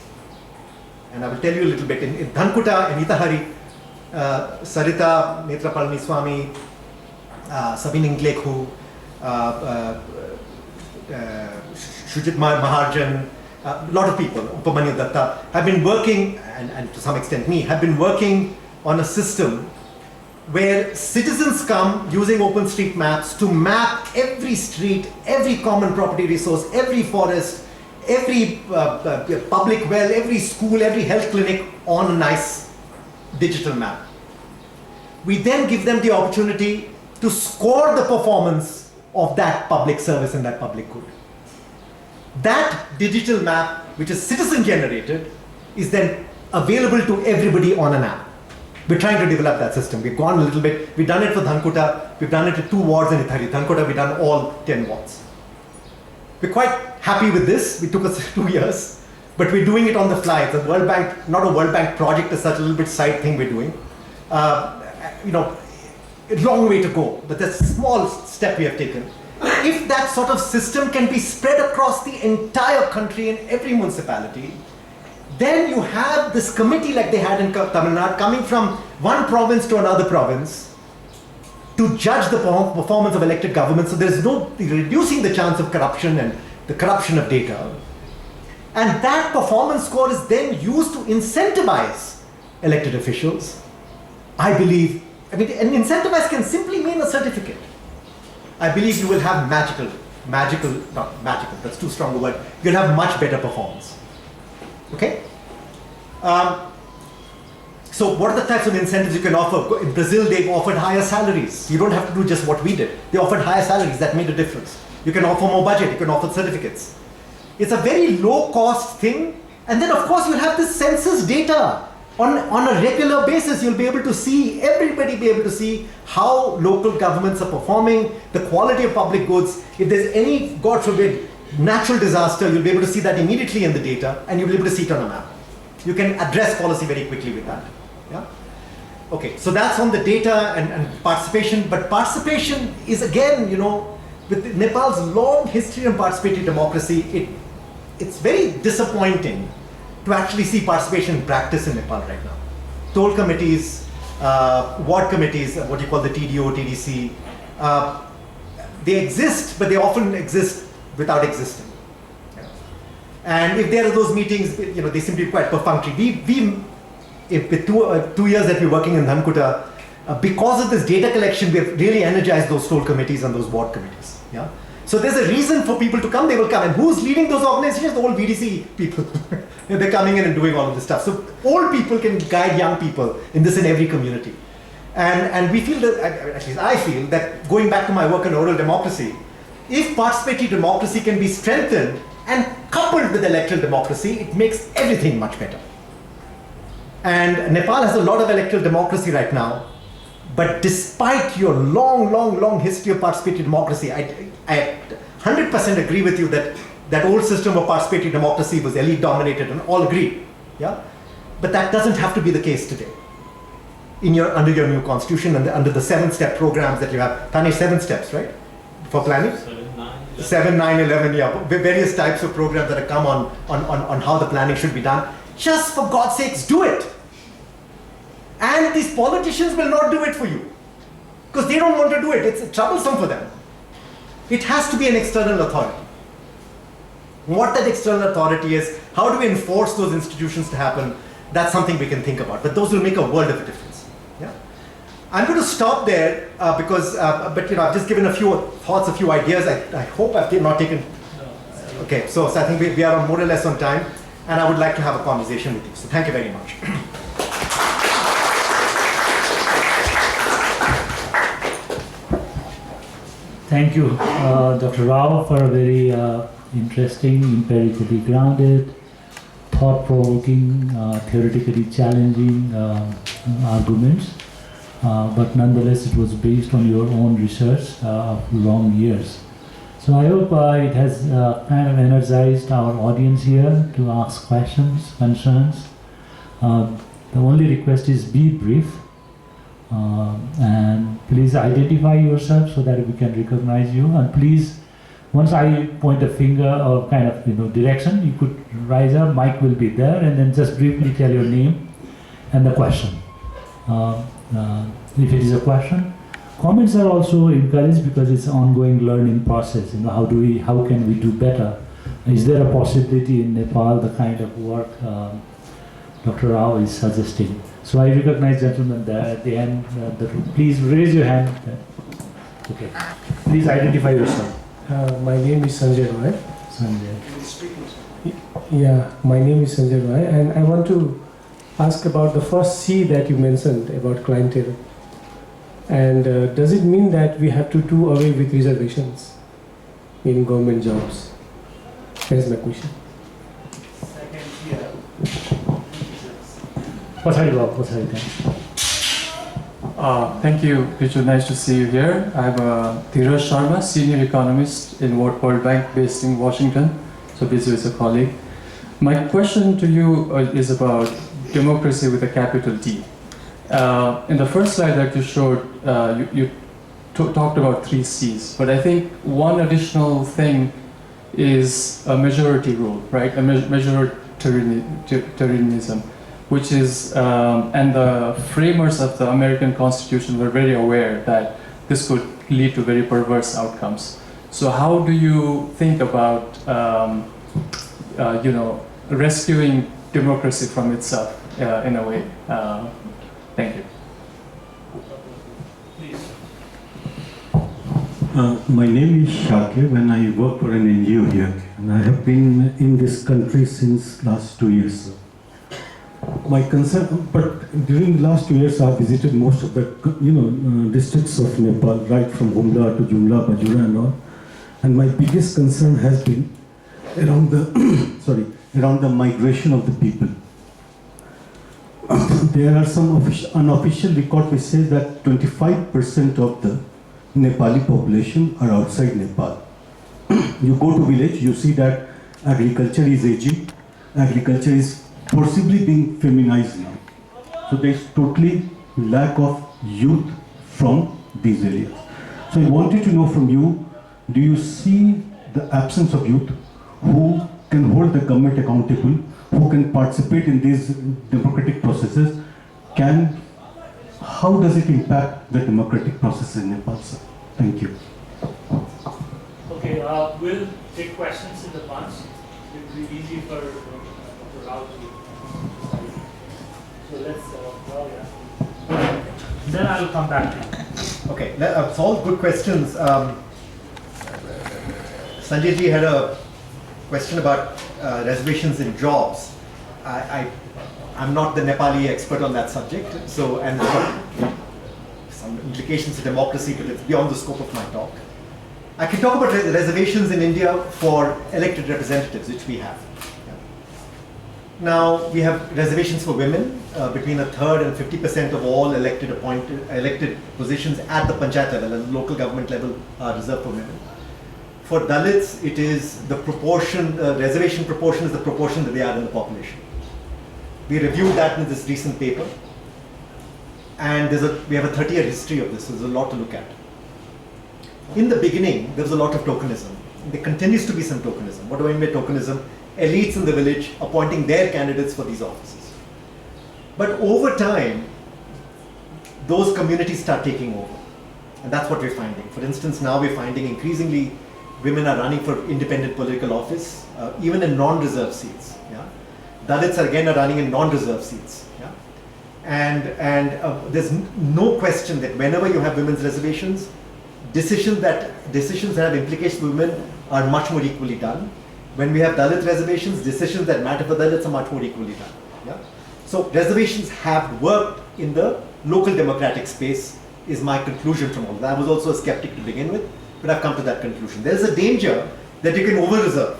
And I will tell you a little bit. In Dhankuta, in Itahari, Sarita Netra Palniswamy, Sabine Inglekhu, Shujit Maharjan, a lot of people, Upamanyu Datta, have been working, and to some extent me, have been working on a system where citizens come using OpenStreetMaps to map every street, every common property resource, every forest, every public well, every school, every health clinic on a nice digital map. We then give them the opportunity to score the performance of that public service and that public good. That digital map, which is citizen generated, is then available to everybody on an app. We're trying to develop that system. We've gone a little bit. We've done it for Dhankuta. We've done it to 2 wards in Ithari. Dhankuta, we've done all 10 wards. We're quite happy with this. It took us 2 years, but we're doing it on the fly. It's a World Bank, not a World Bank project as such, a little bit side thing we're doing. You know, a long way to go, but that's a small step we have taken. If that sort of system can be spread across the entire country in every municipality, then you have this committee like they had in Tamil Nadu coming from one province to another province to judge the performance of elected government. So there's no reducing the chance of corruption and the corruption of data. And that performance score is then used to incentivize elected officials. I believe, and incentivize can simply mean a certificate. I believe you will have not magical, that's too strong a word. You'll have much better performance. Okay? So what are the types of incentives you can offer? In Brazil, they've offered higher salaries. You don't have to do just what we did. They offered higher salaries. That made a difference. You can offer more budget. You can offer certificates. It's a very low cost thing. And then of course you'll have this census data. On a regular basis, you'll be able to see, everybody be able to see how local governments are performing, the quality of public goods. If there's any, God forbid, natural disaster, you'll be able to see that immediately in the data, and you'll be able to see it on a map. You can address policy very quickly with that. Yeah? Okay, so that's on the data and participation, but participation is again, you know, with Nepal's long history of participatory democracy, it's very disappointing to actually see participation in practice in Nepal right now. Toll committees, ward committees, what you call the TDO, TDC, they exist, but they often exist without existing. Yeah. And if there are those meetings, you know, they seem to be quite perfunctory. With 2 years that we're working in Dhankuta, because of this data collection, we have really energized those toll committees and those ward committees. Yeah. So there's a reason for people to come, they will come. And who's leading those organizations? The old VDC people. They're coming in and doing all of this stuff. So old people can guide young people in every community. And we feel that, at least I feel, that going back to my work on oral democracy, if participatory democracy can be strengthened and coupled with electoral democracy, it makes everything much better. And Nepal has a lot of electoral democracy right now, but despite your long history of participatory democracy, I 100% agree with you that that old system of participatory democracy was elite dominated, and all agree. Yeah? But that doesn't have to be the case today. Under your new constitution and under the 7-step programs that you have. Tane, 7 steps, right? For planning? 7, 9, 11, yeah. Various types of programs that have come on how the planning should be done. Just for God's sakes, do it. And these politicians will not do it for you. Because they don't want to do it. It's troublesome for them. It has to be an external authority. What that external authority is, how do we enforce those institutions to happen, that's something we can think about. But those will make a world of a difference. Yeah? I'm going to stop there because, but you know, I've just given a few thoughts, a few ideas. I hope I've not taken. Okay, so I think we are more or less on time, and I would like to have a conversation with you. So thank you very much. Thank you, Dr. Rao, for a very interesting, empirically grounded, thought-provoking, theoretically challenging arguments. But nonetheless, it was based on your own research of long years. So I hope it has kind of energized our audience here to ask questions, concerns. The only request is be brief. And please identify yourself so that we can recognize you, and please once I point a finger or kind of direction, you could rise up, mic will be there, and then just briefly tell your name and the question. If it is a question, comments are also encouraged because it's an ongoing learning process. How can we do better? Is there a possibility in Nepal, the kind of work Dr. Rao is suggesting? So I recognize gentlemen there at the end. Please raise your hand. Okay. Please identify yourself. My name is Sanjay Roy. Sanjay. Yeah, my name is Sanjay Roy, and I want to ask about the first C that you mentioned about clientele. And does it mean that we have to do away with reservations in government jobs? That is my question. Thank you, Richard. Nice to see you here. I'm Dheeraj Sharma, Senior Economist in World Bank based in Washington. So Viju is a colleague. My question to you is about democracy with a capital D. In the first slide that you showed, you talked about 3 C's, but I think one additional thing is a majority rule, right? A majoritarianism, which is, and the framers of the American Constitution were very aware that this could lead to very perverse outcomes. So how do you think about, rescuing democracy from itself in a way? Thank you. My name is Shakir and I work for an NGO here, and I have been in this country since last 2 years. My concern, but during the last 2 years I have visited most of the districts of Nepal, right from Humla to Jumla, Bajura and all. And my biggest concern has been around the around the migration of the people. There are some unofficial record which says that 25% of the Nepali population are outside Nepal. You go to village, you see that agriculture is aging, agriculture is forcibly being feminized now. So there is totally lack of youth from these areas. So I wanted to know from you, do you see the absence of youth who can hold the government accountable, who can participate in these democratic processes? How does it impact the democratic process in Nepal, sir? Thank you. Okay, we'll take questions in the bunch. It will be easy for Dr. Rao to decide. So let's, then I will come back to you. Okay, it's all good questions. Sanjay ji had a question about reservations in jobs. I'm not the Nepali expert on that subject, so, and it's got some implications to democracy, but it's beyond the scope of my talk. I can talk about reservations in India for elected representatives, which we have. Now, we have reservations for women. Between 1/3 and 50% of all elected positions at the panchayat level and local government level are reserved for women. For Dalits, it is the proportion, reservation proportion is the proportion that they are in the population. We reviewed that in this recent paper, and we have a 30-year history of this, so there's a lot to look at. In the beginning, there was a lot of tokenism. There continues to be some tokenism. What do I mean by tokenism? Elites in the village appointing their candidates for these offices. But over time, those communities start taking over. And that's what we're finding. For instance, now we're finding increasingly women are running for independent political office, even in non-reserved seats. Yeah? Dalits are running in non-reserved seats. Yeah? And there's no question that whenever you have women's reservations, decisions that have implications for women are much more equally done. When we have Dalit reservations, decisions that matter for Dalits are much more equally done. Yeah? So reservations have worked in the local democratic space, is my conclusion from all that. I was also a skeptic to begin with, but I've come to that conclusion. There is a danger that you can over-reserve.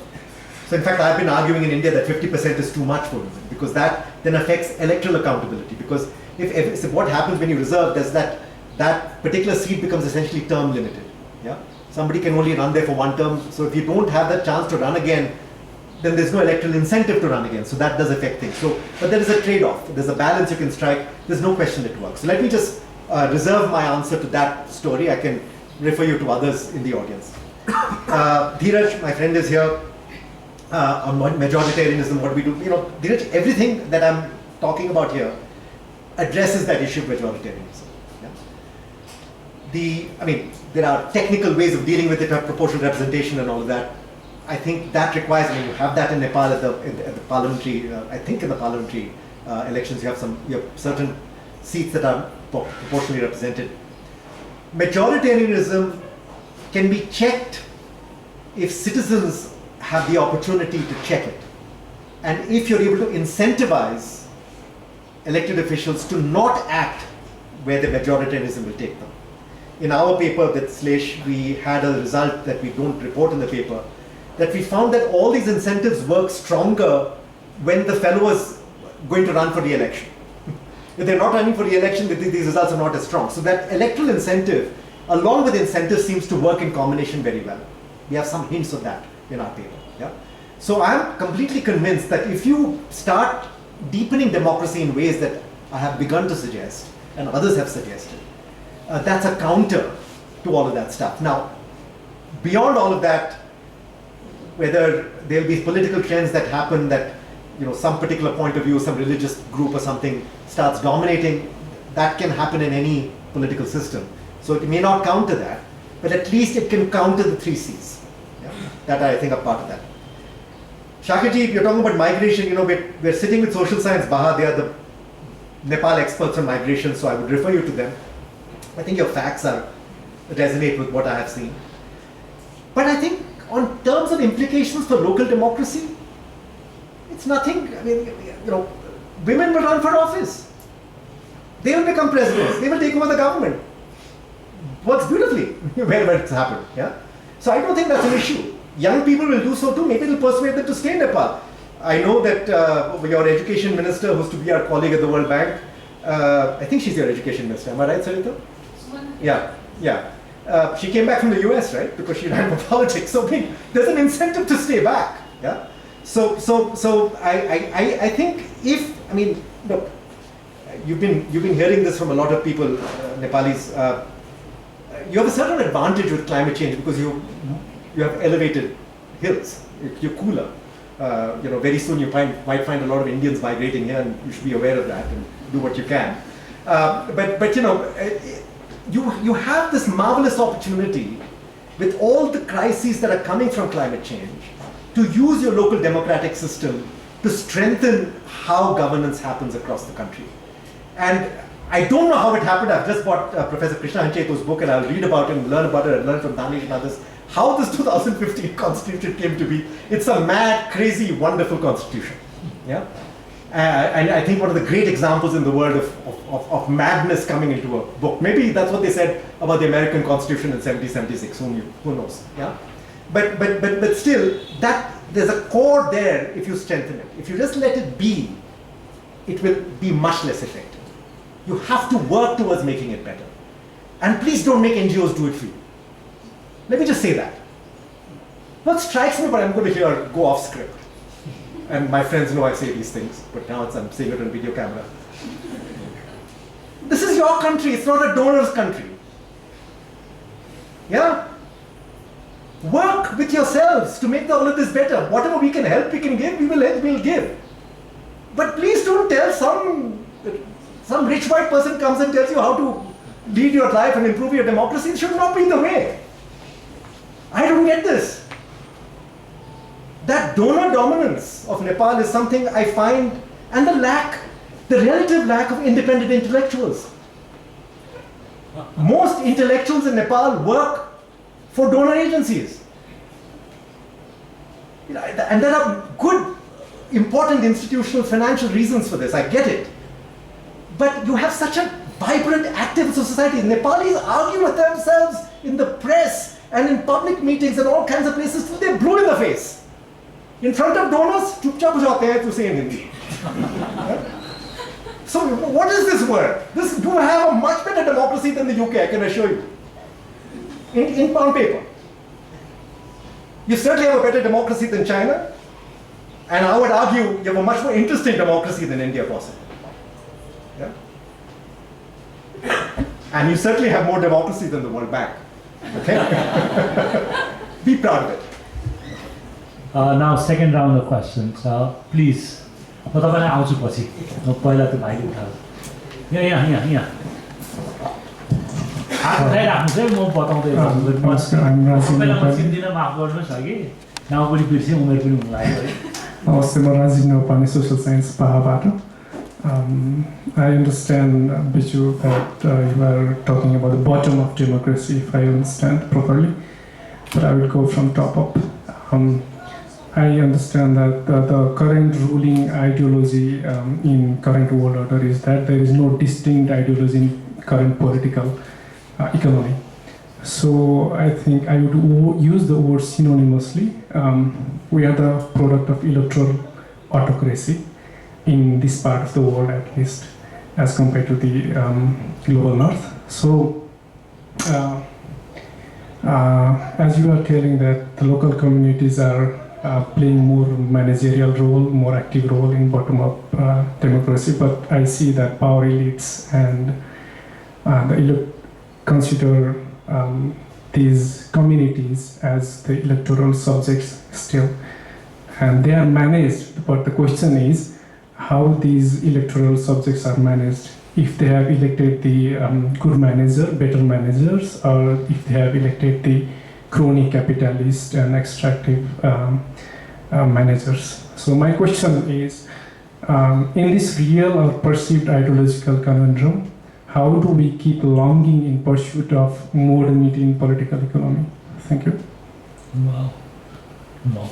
So in fact, I've been arguing in India that 50% is too much for women, because that then affects electoral accountability. Because if what happens when you reserve, does that particular seat becomes essentially term limited. Yeah? Somebody can only run there for one term. So if you don't have that chance to run again, then there's no electoral incentive to run again. So that does affect things. So, but there is a trade-off. There's a balance you can strike. There's no question it works. So let me just reserve my answer to that story. I can refer you to others in the audience. Dheeraj, my friend, is here on majoritarianism, what we do. You know, Dheeraj, everything that I'm talking about here addresses that issue of majoritarianism. Yeah? I mean, there are technical ways of dealing with it, proportional representation and all of that. I think that requires, I mean, you have that in Nepal at the parliamentary, I think in the parliamentary elections you have certain seats that are proportionally represented. Majoritarianism can be checked if citizens have the opportunity to check it. And if you're able to incentivize elected officials to not act where the majoritarianism will take them. In our paper with Slesh, we had a result that we don't report in the paper, that we found that all these incentives work stronger when the fellow is going to run for re-election. If they're not running for re-election, these results are not as strong. So that electoral incentive, along with incentive, seems to work in combination very well. We have some hints of that in our paper. Yeah? So I'm completely convinced that if you start deepening democracy in ways that I have begun to suggest, and others have suggested, that's a counter to all of that stuff. Now, beyond all of that, whether there'll be political trends that happen that, you know, some particular point of view, some religious group or something starts dominating, that can happen in any political system. So it may not counter that, but at least it can counter the 3 C's. Yeah? That I think are part of that. Shakaji, you're talking about migration, you know, we're sitting with social science Baha, they are the Nepal experts on migration, so I would refer you to them. I think your facts resonate with what I have seen. But I think on terms of implications for local democracy, it's nothing. I mean, you know, women will run for office. They will become presidents. They will take over the government. Works beautifully wherever it's happened. Yeah. So I don't think that's an issue. Young people will do so too. Maybe it'll persuade them to stay in Nepal. I know that your education minister, who's to be our colleague at the World Bank, I think she's your education minister. Am I right, Sarita? Yeah. Yeah. She came back from the US, right? Because she ran for politics. So there's an incentive to stay back. Yeah. So I think I mean, look, you've been hearing this from a lot of people, Nepalis. You have a certain advantage with climate change because you have elevated hills. You're cooler. You know, very soon you might find a lot of Indians migrating here, and you should be aware of that and do what you can. But you know, you have this marvelous opportunity with all the crises that are coming from climate change to use your local democratic system to strengthen how governance happens across the country. And I don't know how it happened. I've just bought Professor Krishna Hanchetu's book and I'll read about it and learn about it and learn from Danish and others how this 2015 constitution came to be. It's a mad, crazy, wonderful constitution. Yeah? And I think one of the great examples in the world of madness coming into a book. Maybe that's what they said about the American Constitution in 1776. Who knows? Yeah? But still, there's a core there if you strengthen it. If you just let it be, it will be much less effective. You have to work towards making it better. And please don't make NGOs do it for you. Let me just say that. What strikes me, but I'm going to go off script. And my friends know I say these things, but now I'm saying it on video camera. This is your country, it's not a donor's country. Yeah? Work with yourselves to make all of this better. Whatever we can help, we can give, we'll give. But please don't tell some rich white person comes and tells you how to lead your life and improve your democracy. It should not be the way. I don't get this. That donor dominance of Nepal is something I find, and the relative lack of independent intellectuals. Most intellectuals in Nepal work for donor agencies. And there are good, important institutional financial reasons for this, I get it. But you have such a vibrant, active society. Nepalis argue with themselves in the press and in public meetings and all kinds of places till they're blue in the face. In front of donors, chupchap ho jate hain, to say in Hindi. So what is this word? You have a much better democracy than the UK, I can assure you. In pound paper. You certainly have a better democracy than China, and I would argue you have a much more interesting democracy than India, possibly. Yeah? And you certainly have more democracy than the World Bank. Okay? Be proud of it. Now, second round of questions. Please. म तपाईँलाई आउँछु पछि पहिला त भाइले उठाएको यहाँ हात उठाइराख्नुहोस् है म बताउँदै सबैलाई म चिन्दिनँ माफ गर्नुहोस् अघि नाउँ पनि बिर्सेँ उमेर पनि हुनु लाग्यो है नमस्ते म राजीव नेपाली सोशल साइन्स बाहाबाट I understand Biju that you are talking about the bottom of democracy if I understand properly, but I will go from top up. I understand that the current ruling ideology in current world order is that there is no distinct ideology in current political economy. So I think I would use the word synonymously. We are the product of electoral autocracy in this part of the world, at least, as compared to the global north. So as you are telling that the local communities are playing more managerial role, more active role in bottom-up democracy, but I see that power elites and consider these communities as the electoral subjects still, and they are managed. But the question is how these electoral subjects are managed. If they have elected the good manager, better managers, or if they have elected the crony capitalist and extractive managers. So my question is, in this real or perceived ideological conundrum, how do we keep longing in pursuit of modernity in political economy? Thank you. Wow. No.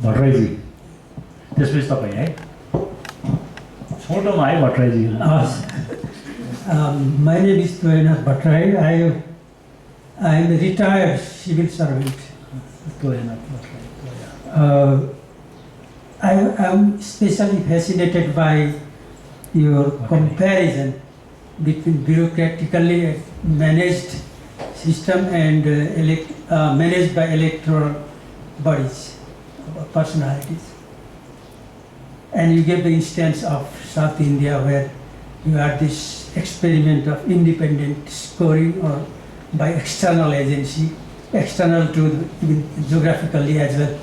भट्टराईजी त्यसपछि तपाईँ है छोटोमा है भट्टराईजी My name is Bhattarai. I am a retired civil servant. I am especially fascinated by your comparison between bureaucratically managed system and managed by electoral bodies, personalities. And you gave the instance of South India where you had this experiment of independent scoring or by external agency, external to even geographically as well.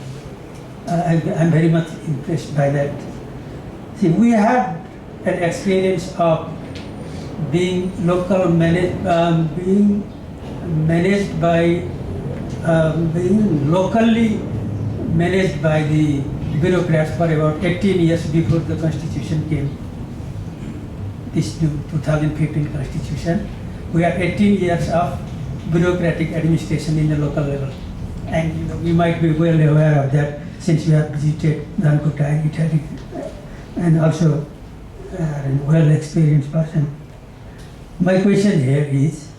I'm very much impressed by that. See, we had an experience of being being managed by, being locally managed by the bureaucrats for about 18 years before the constitution came. This new 2015 constitution. We have 18 years of bureaucratic administration in the local level. And you might be well aware of that since you have visited Dhoka in Italy and also a well-experienced person. My question here is,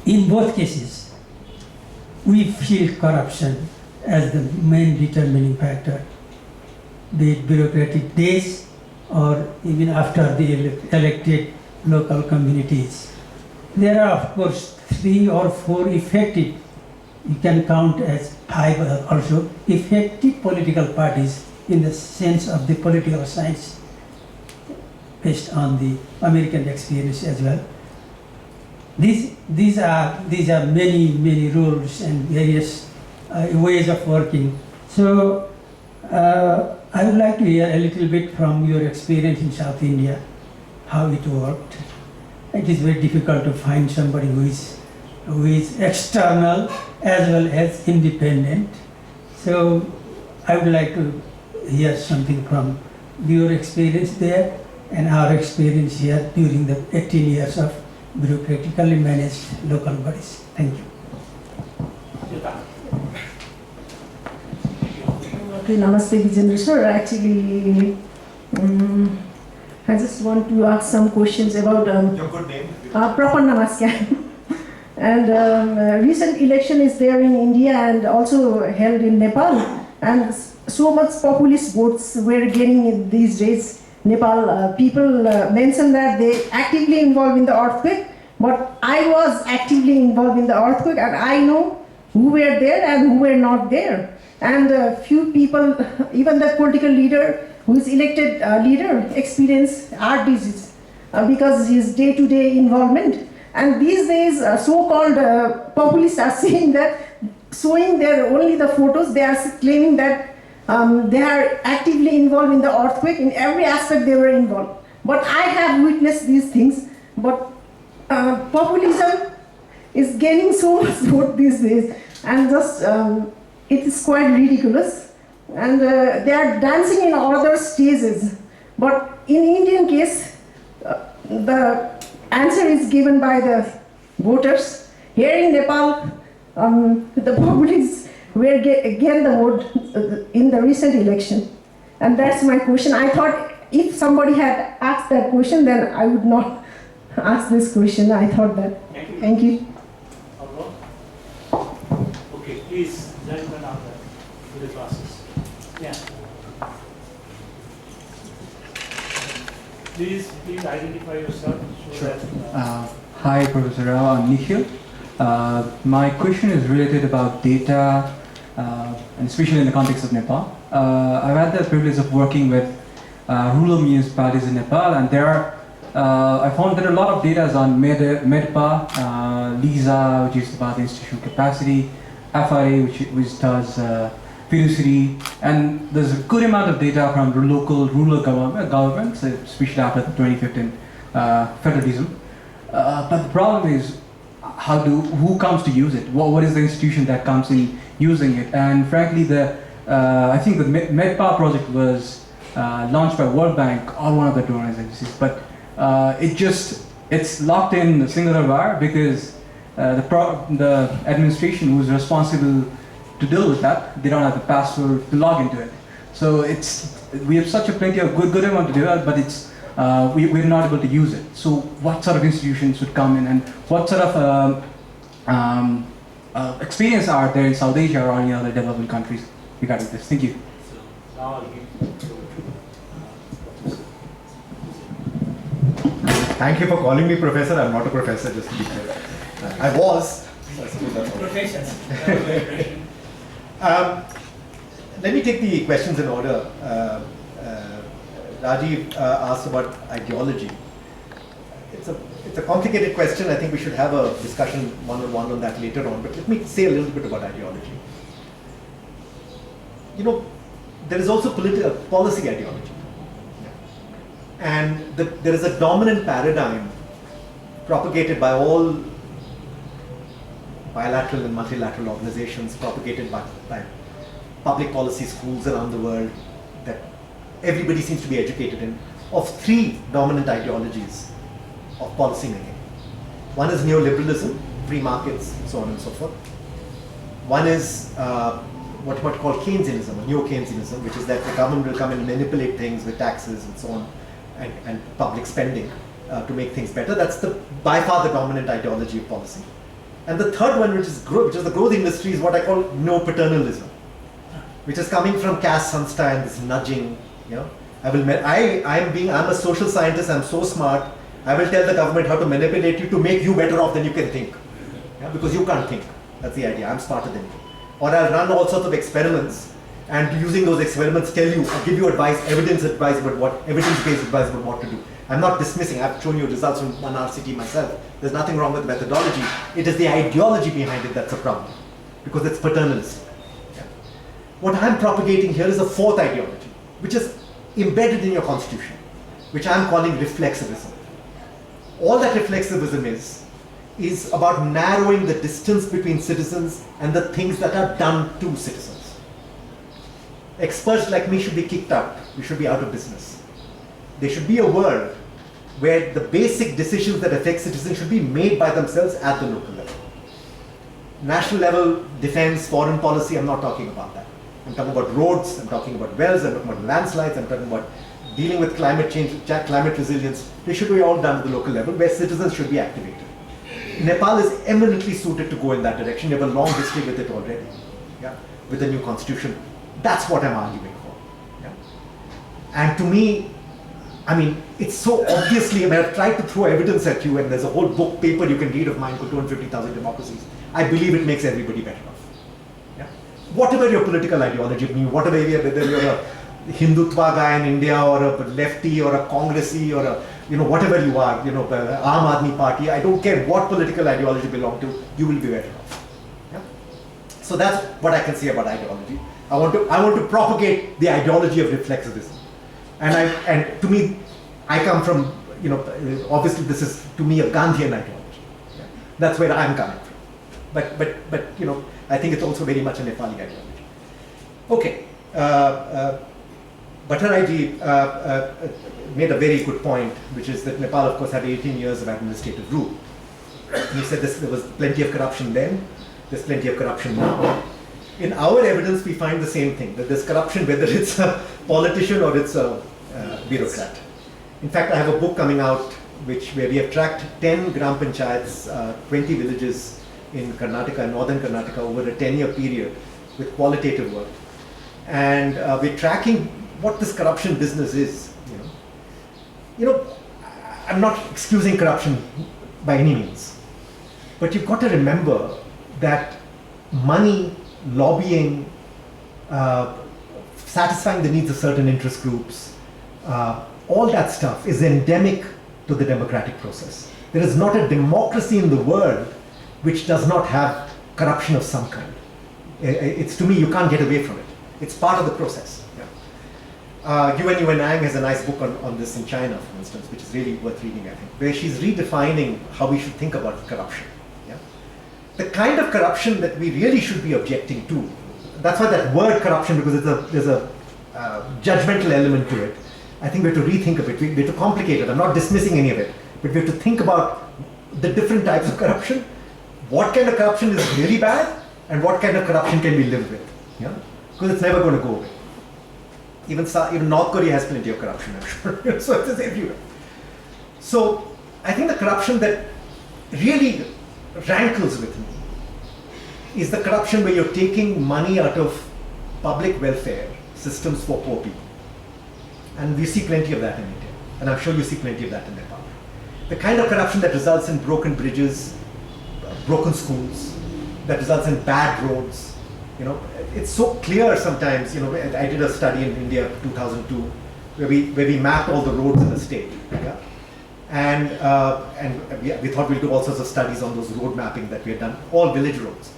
in both cases, we feel corruption as the main determining factor, be it bureaucratic days or even after the elected local communities. There are, of course, 3 or 4 effective, you can count as 5 also, effective political parties in the sense of the political science based on the American experience as well. These are many rules and various ways of working. So I would like to hear a little bit from your experience in South India, how it worked. It is very difficult to find somebody who is external as well as independent. So I would like to hear something from your experience there and our experience here during the 18 years of bureaucratically managed local bodies. Thank you. Okay, Namaste Vijayendra sir. Actually, I just want to ask some questions about Your good name? proper Namaskar. And recent election is there in India and also held in Nepal, and so much populist votes we're getting in these days. Nepal people mention that they actively involved in the earthquake, but I was actively involved in the earthquake and I know who were there and who were not there. And few people, even the political leader who is elected leader, experience heart disease because his day-to-day involvement. And these days, so-called populists are saying that, showing their only the photos, they are claiming that they are actively involved in the earthquake. In every aspect they were involved. But I have witnessed these things. But populism is gaining so much vote these days, and just it is quite ridiculous. And they are dancing in other stages. But in Indian case, the answer is given by the voters. Here in Nepal, the populists were again the vote in the recent election. And that's my question. I thought if somebody had asked that question, then I would not ask this question. I thought that. Thank you. Okay, please, gentlemen out there to the classes. Yeah. Please identify yourself. So that, Hi, Professor Rao. I'm Nikhil. My question is related about data, and especially in the context of Nepal. I've had the privilege of working with rural municipalities in Nepal, and I found there are a lot of data on MEDPA, LISA, which is about the institutional capacity, FRA, which does fiduciary, and there's a good amount of data from local rural governments, especially after the 2015 federalism. But the problem is, who comes to use it? What is the institution that comes in using it? And frankly, I think the MEDPA project was launched by World Bank or one of the donor agencies, but it's locked in a singular wire because the administration who's responsible to deal with that, they don't have the password to log into it. So we have such a plenty of good amount to do that, but we're not able to use it. So what sort of institutions would come in, and what sort of experience are there in South Asia or any other developing countries regarding this? Thank you. so now I'll give Thank you for calling me professor. I'm not a professor, just to be clear. I was. Professions. Let me take the questions in order. Rajiv asked about ideology. It's a complicated question. I think we should have a discussion one-on-one on that later on. But let me say a little bit about ideology. There is also policy ideology. And there is a dominant paradigm propagated by all bilateral and multilateral organizations, propagated by public policy schools around the world that everybody seems to be educated in, of three dominant ideologies of policy making. One is neoliberalism, free markets, so on and so forth. One is what you might call Keynesianism, or neo-Keynesianism, which is that the government will come and manipulate things with taxes and so on, and public spending to make things better. That's by far the dominant ideology of policy. And the third one, which is the growth industry, is what I call neo-paternalism, which is coming from Cass Sunstein, this nudging. I'm a social scientist. I'm so smart. I will tell the government how to manipulate you to make you better off than you can think, because you can't think. That's the idea. I'm smarter than you. Or I'll run all sorts of experiments, and using those experiments, give you advice, evidence-based advice about what to do. I'm not dismissing. I've shown you results from one RCT myself. There's nothing wrong with methodology. It is the ideology behind it that's a problem, because it's paternalist. What I'm propagating here is a fourth ideology, which is embedded in your constitution, which I'm calling reflexivism. All that reflexivism is about narrowing the distance between citizens and the things that are done to citizens. Experts like me should be kicked out. We should be out of business. There should be a world where the basic decisions that affect citizens should be made by themselves at the local level. National level defense, foreign policy, I'm not talking about that. I'm talking about roads, I'm talking about wells, I'm talking about landslides, I'm talking about dealing with climate change, climate resilience. They should be all done at the local level where citizens should be activated. Nepal is eminently suited to go in that direction. You have a long history with it already, with the new constitution. That's what I'm arguing for. And to me, it's so obviously, I've tried to throw evidence at you, and there's a whole book paper you can read of mine called 250,000 Democracies. I believe it makes everybody better off. Whatever your political ideology, whether you're a Hindutva guy in India, or a lefty, or a Congressy, or a whatever you are, Aam Aadmi Party, I don't care what political ideology you belong to, you will be better off. Yeah? So that's what I can say about ideology. I want to propagate the ideology of reflexivism. And to me, I come from, obviously this is to me a Gandhian ideology. Yeah? That's where I'm coming from. But I think it's also very much a Nepali ideology. Okay. Bhattaraiji made a very good point, which is that Nepal, of course, had 18 years of administrative rule. He said there was plenty of corruption then, there's plenty of corruption now. In our evidence, we find the same thing, that there's corruption whether it's a politician or it's a bureaucrat. In fact, I have a book coming out where we have tracked 10 gram panchayats, 20 villages in Karnataka, northern Karnataka, over a 10-year period with qualitative work. And we're tracking what this corruption business is. I'm not excusing corruption by any means, but you've got to remember that money, lobbying, satisfying the needs of certain interest groups, all that stuff is endemic to the democratic process. There is not a democracy in the world which does not have corruption of some kind. It's, to me, you can't get away from it. It's part of the process. Yuan Yuanang has a nice book on this in China, for instance, which is really worth reading, I think, where she's redefining how we should think about corruption. Yeah? The kind of corruption that we really should be objecting to, that's why that word corruption, because there's a judgmental element to it. I think we have to rethink a bit, we have to complicate it. I'm not dismissing any of it, but we have to think about the different types of corruption, what kind of corruption is really bad, and what kind of corruption can we live with. Yeah? Because it's never going to go away. Even North Korea has plenty of corruption, I'm sure. So it is everywhere. So I think the corruption that really rankles with me is the corruption where you're taking money out of public welfare systems for poor people. And we see plenty of that in India. And I'm sure you see plenty of that in Nepal. The kind of corruption that results in broken bridges, broken schools, that results in bad roads. It's so clear sometimes. I did a study in India 2002 where we mapped all the roads in the state. Yeah? And we thought we'd do all sorts of studies on those road mapping that we had done, all village roads.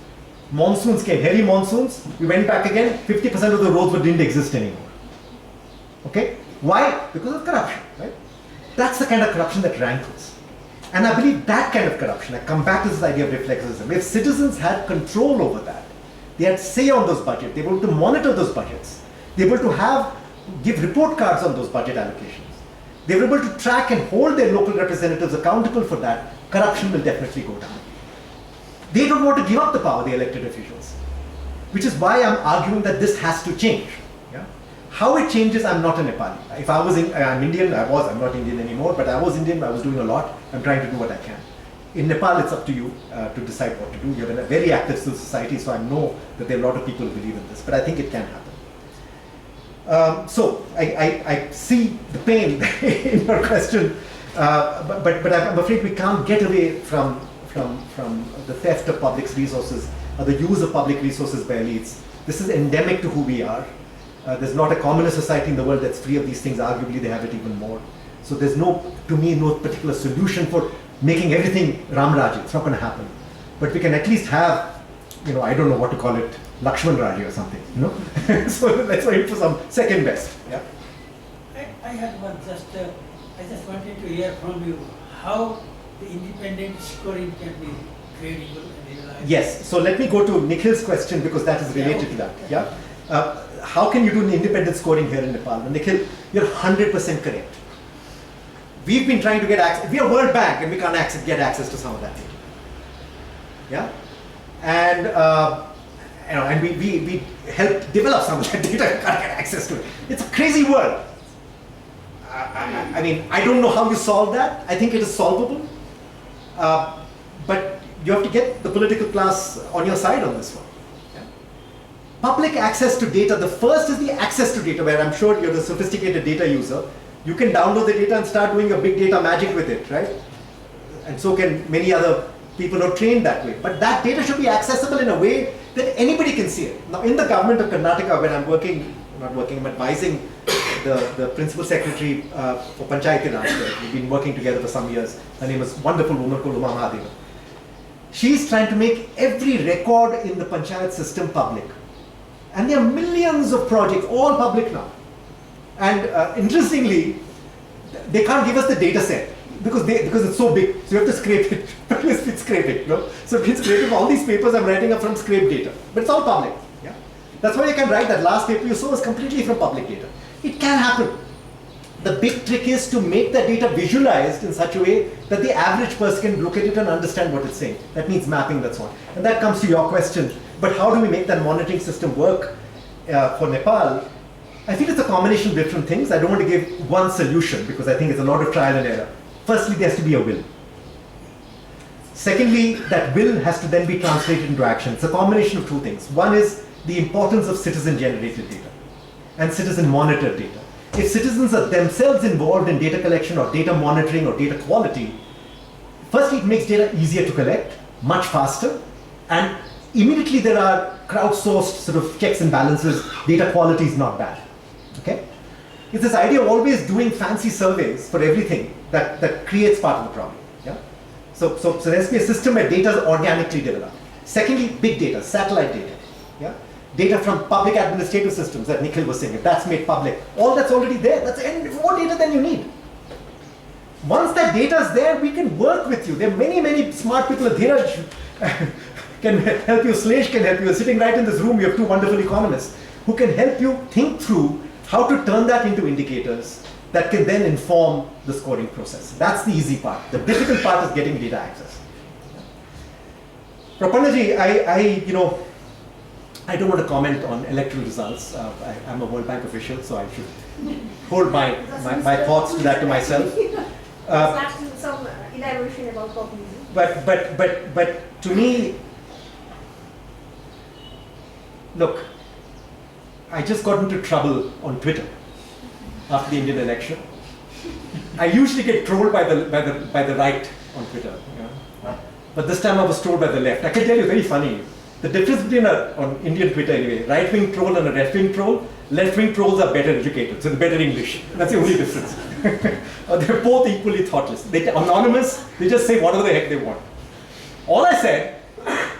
Monsoons came, heavy monsoons, we went back again, 50% of the roads didn't exist anymore. Okay? Why? Because of corruption, right? That's the kind of corruption that rankles. And I believe that kind of corruption, I come back to this idea of reflexism, if citizens had control over that, they had say on those budgets, they were able to monitor those budgets, they were able to give report cards on those budget allocations, they were able to track and hold their local representatives accountable for that, corruption will definitely go down. They don't want to give up the power, the elected officials, which is why I'm arguing that this has to change. Yeah? How it changes, I'm not a Nepali. If I was I'm Indian, I'm not Indian anymore, but I was Indian, I was doing a lot, I'm trying to do what I can. In Nepal, it's up to you to decide what to do. You're in a very active civil society, so I know that there are a lot of people who believe in this, but I think it can happen. So I see the pain in your question, but I'm afraid we can't get away from the theft of public resources or the use of public resources by elites. This is endemic to who we are. There's not a communist society in the world that's free of these things. Arguably, they have it even more. So there's no particular solution for making everything Ram Raji. It's not going to happen. But we can at least have, I don't know what to call it, Lakshman Raji or something, So let's wait for some second best. Yeah. I had one I just wanted to hear from you how the independent scoring can be credible and reliable. Yes. So let me go to Nikhil's question because that is related to that. Yeah. How can you do an independent scoring here in Nepal? And Nikhil, you're 100% correct. We've been trying to get access. We are World Bank and we can't get access to some of that data. Yeah? And and we helped develop some of that data and can't get access to it. It's a crazy world. I mean, I don't know how you solve that. I think it is solvable. But you have to get the political class on your side on this one. Yeah? Public access to data, the first is the access to data, where I'm sure you're the sophisticated data user. You can download the data and start doing a big data magic with it, right? And so can many other people who are trained that way. But that data should be accessible in a way that anybody can see it. Now, in the government of Karnataka, when I'm advising the principal secretary for Panchayati Raj there. We've been working together for some years. Her name is a wonderful woman called Uma Mahadeva. She's trying to make every record in the Panchayat system public. And there are millions of projects, all public now. And interestingly, they can't give us the data set because it's so big. So you have to scrape it. It's scraping, no? So we've been scraping all these papers I'm writing up from scraped data. But it's all public. Yeah? That's why you can write that last paper you saw was completely from public data. It can happen. The big trick is to make that data visualized in such a way that the average person can look at it and understand what it's saying. That means mapping, that's one. And that comes to your question. But how do we make that monitoring system work for Nepal? I feel it's a combination of different things. I don't want to give one solution because I think it's a lot of trial and error. Firstly, there has to be a will. Secondly, that will has to then be translated into action. It's a combination of two things. One is the importance of citizen-generated data and citizen-monitored data. If citizens are themselves involved in data collection or data monitoring or data quality, firstly, it makes data easier to collect, much faster, and immediately there are crowdsourced sort of checks and balances. Data quality is not bad. Okay? It's this idea of always doing fancy surveys for everything that creates part of the problem. Yeah? So there has to be a system where data is organically developed. Secondly, big data, satellite data. Yeah? Data from public administrative systems that Nikhil was saying, if that's made public, all that's already there. That's more data than you need. Once that data is there, we can work with you. There are many, many smart people. Dheeraj can help you. Slesh can help you. You're sitting right in this room. You have two wonderful economists who can help you think through how to turn that into indicators that can then inform the scoring process. That's the easy part. The difficult part is getting data access. Prapannaji, I don't want to comment on electoral results. I'm a World Bank official, so I should hold my thoughts to that to myself. Some elaboration about populism. But to me, look, I just got into trouble on Twitter after the Indian election. I usually get trolled by the right on Twitter, you know? But this time I was trolled by the left. I can tell you, very funny. The difference between on Indian Twitter anyway, right-wing troll and a left-wing trolls are better educated, so they're better English. That's the only difference. They're both equally thoughtless. They're anonymous, they just say whatever the heck they want. All I said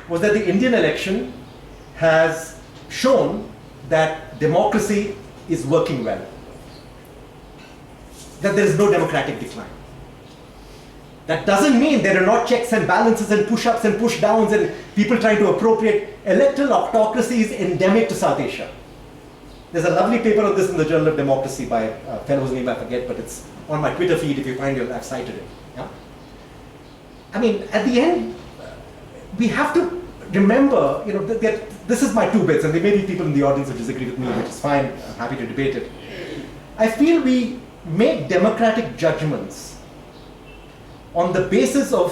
was that the Indian election has shown that democracy is working well. That there is no democratic decline. That doesn't mean there are not checks and balances and push-ups and push-downs and people trying to appropriate. Electoral autocracy is endemic to South Asia. There's a lovely paper on this in the Journal of Democracy by a fellow's name I forget, but it's on my Twitter feed. If you find it, I've cited it. Yeah? I mean, at the end, we have to remember, you know, that this is my two bits, and there may be people in the audience who disagree with me, which is fine. I'm happy to debate it. I feel we make democratic judgments on the basis of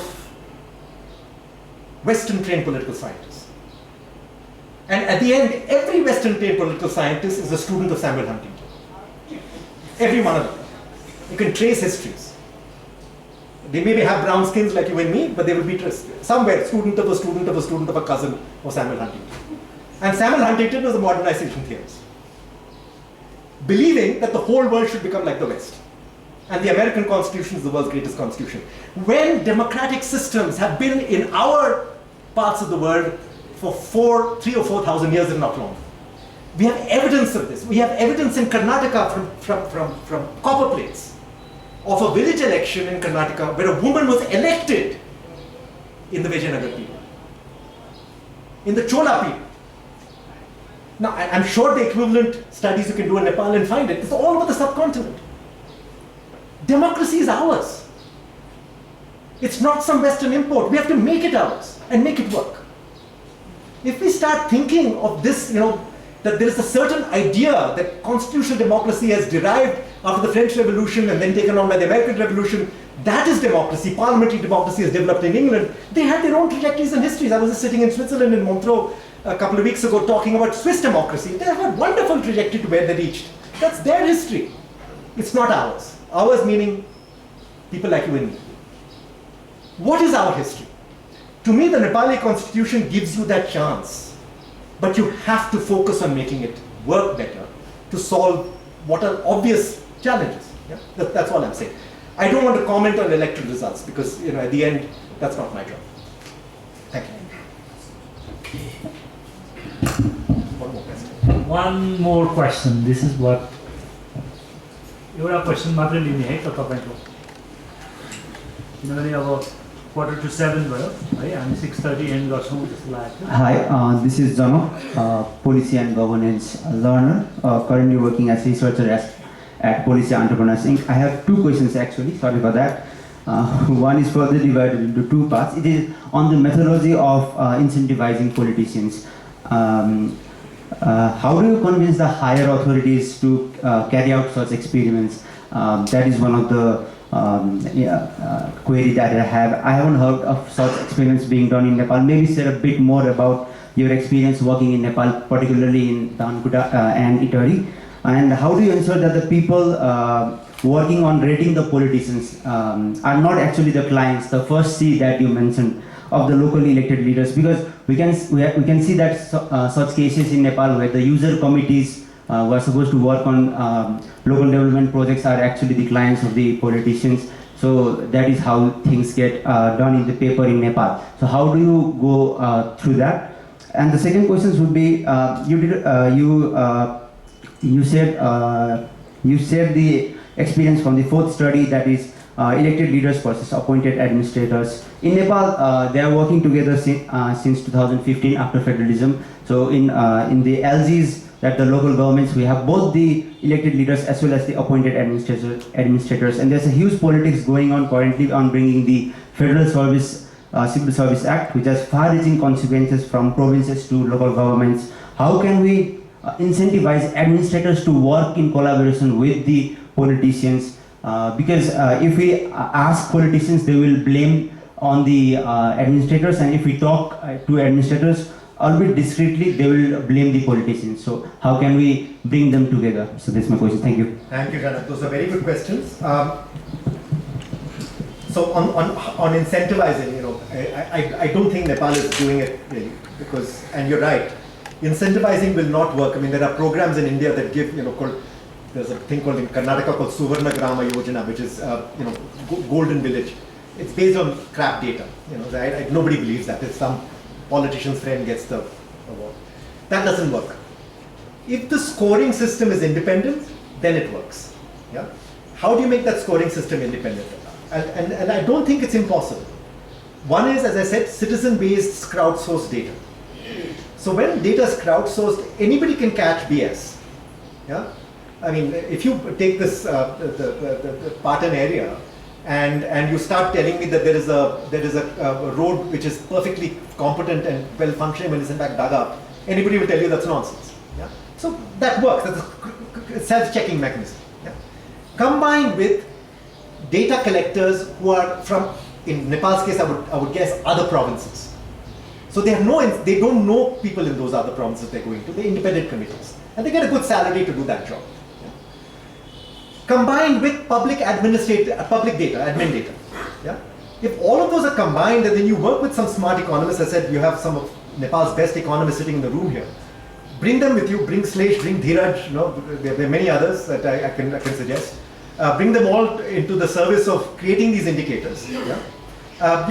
Western trained political scientists. And at the end, every Western trained political scientist is a student of Samuel Huntington. Every one of them. You can trace histories. They maybe have brown skins like you and me, but they will be somewhere student of a student of a student of a cousin of Samuel Huntington. And Samuel Huntington was a modernization theorist, believing that the whole world should become like the West. And the American Constitution is the world's greatest constitution. When democratic systems have been in our parts of the world for 3,000 or 4,000 years, if not longer. We have evidence of this. We have evidence in Karnataka from copper plates of a village election in Karnataka where a woman was elected in the Vijayendra period, in the Chola period. Now, I'm sure the equivalent studies you can do in Nepal and find it. It's all over the subcontinent. Democracy is ours. It's not some Western import. We have to make it ours and make it work. If we start thinking of this, you know, that there is a certain idea that constitutional democracy has derived after the French Revolution and then taken on by the American Revolution, that is democracy. Parliamentary democracy has developed in England. They had their own trajectories and histories. I was just sitting in Switzerland in Montreux a couple of weeks ago talking about Swiss democracy. They have a wonderful trajectory to where they reached. That's their history. It's not ours. Ours meaning people like you and me. What is our history? To me, the Nepali constitution gives you that chance, but you have to focus on making it work better to solve what are obvious challenges. Yeah? That's all I'm saying. I don't want to comment on electoral results because at the end, that's not my job. Thank you. One more question. One more question. This is what. एउटा question मात्रै लिने है त तपाईको किनभने अब 6:45 भयो है हामी 6:30 एन्ड गर्छौं जस्तो लाग्यो. Hi, this is Jano, Policy and Governance learner, currently working as researcher at Policy Entrepreneurs Inc. I have two questions actually, sorry for that. One is further divided into two parts. It is on the methodology of incentivizing politicians. How do you convince the higher authorities to carry out such experiments? That is one of the query that I have. I haven't heard of such experiments being done in Nepal. Maybe share a bit more about your experience working in Nepal, particularly in Dhoka and Itari. And how do you ensure that the people working on rating the politicians are not actually the clients, the first C that you mentioned of the locally elected leaders? Because we can see that such cases in Nepal where the user committees who are supposed to work on local development projects are actually the clients of the politicians. So that is how things get done in the paper in Nepal. So how do you go through that? And the second question would be, you said the experience from the fourth study, that is elected leaders versus appointed administrators. In Nepal, they are working together since 2015 after federalism. So in the LGs, that the local governments, we have both the elected leaders as well as the appointed administrators. And there's a huge politics going on currently on bringing the Federal Civil Service Act, which has far-reaching consequences from provinces to local governments. How can we incentivize administrators to work in collaboration with the politicians? Because if we ask politicians, they will blame on the administrators, and if we talk to administrators, albeit discreetly, they will blame the politicians. So how can we bring them together? So that's my question. Thank you. Thank you, Janak. Those are very good questions. So on incentivizing, I don't think Nepal is doing it really, because, and you're right, incentivizing will not work. I mean, there are programs in India that give, there's a thing called in Karnataka called Suvarna Grama Yojana, which is, golden village. It's based on crap data. Nobody believes that. It's some politician's friend gets the award. That doesn't work. If the scoring system is independent, then it works. Yeah. How do you make that scoring system independent? And I don't think it's impossible. One is, as I said, citizen-based crowdsourced data. So when data is crowdsourced, anybody can catch BS. Yeah. I mean, if you take this the Patan area, and you start telling me that there is a road which is perfectly competent and well functioning when it's in fact dug up, anybody will tell you that's nonsense. Yeah? So that works. That's a self-checking mechanism. Yeah? Combined with data collectors who are from, in Nepal's case, I would guess other provinces. So they don't know people in those other provinces they're going to. They're independent committees, and they get a good salary to do that job. Combined with public data, admin data. Yeah? If all of those are combined, and then you work with some smart economists, I said you have some of Nepal's best economists sitting in the room here. Bring them with you, bring Slesh, bring Dheeraj, there are many others that I can suggest. Bring them all into the service of creating these indicators. Yeah?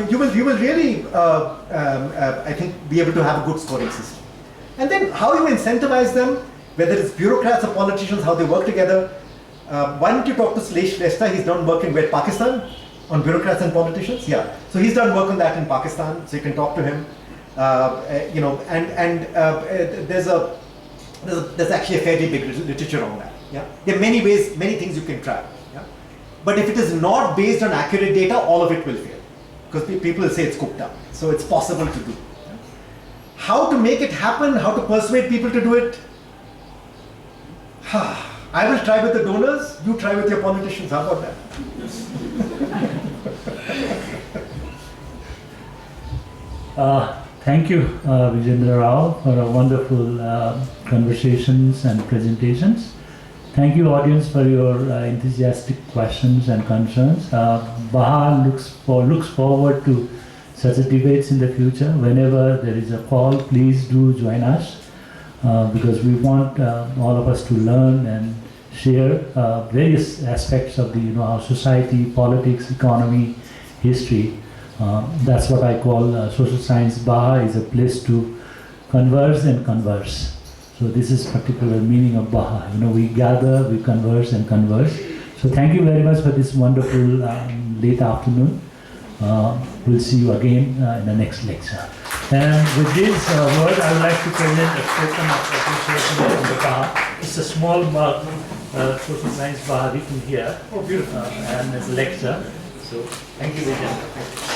You will really, I think, be able to have a good scoring system. And then how you incentivize them, whether it's bureaucrats or politicians, how they work together. Why don't you talk to Slesh Resta? He's done work in Pakistan on bureaucrats and politicians. Yeah, so he's done work on that in Pakistan. So you can talk to him. There's actually a fairly big literature on that. Yeah, there are many ways, many things you can try. Yeah, but if it is not based on accurate data, all of it will fail because people will say it's cooked up. So it's possible to do. Yeah? How to make it happen? How to persuade people to do it? I will try with the donors, you try with your politicians. How about that? Thank you, Vijayendra Rao, for a wonderful conversations and presentations. Thank you, audience, for your enthusiastic questions and concerns. Baha looks forward to such debates in the future. Whenever there is a call, please do join us. Because we want all of us to learn and share various aspects of the, our society, politics, economy, history. That's what I call social science. Baha is a place to converse and converse. So this is particular meaning of Baha. We gather, we converse and converse. So thank you very much for this wonderful late afternoon. We'll see you again in the next lecture. And with this word, I would like to present a token of appreciation from the Baha. It's a small mug, social science Baha written here. Oh, beautiful. And it's a lecture. So thank you, Vijayendra.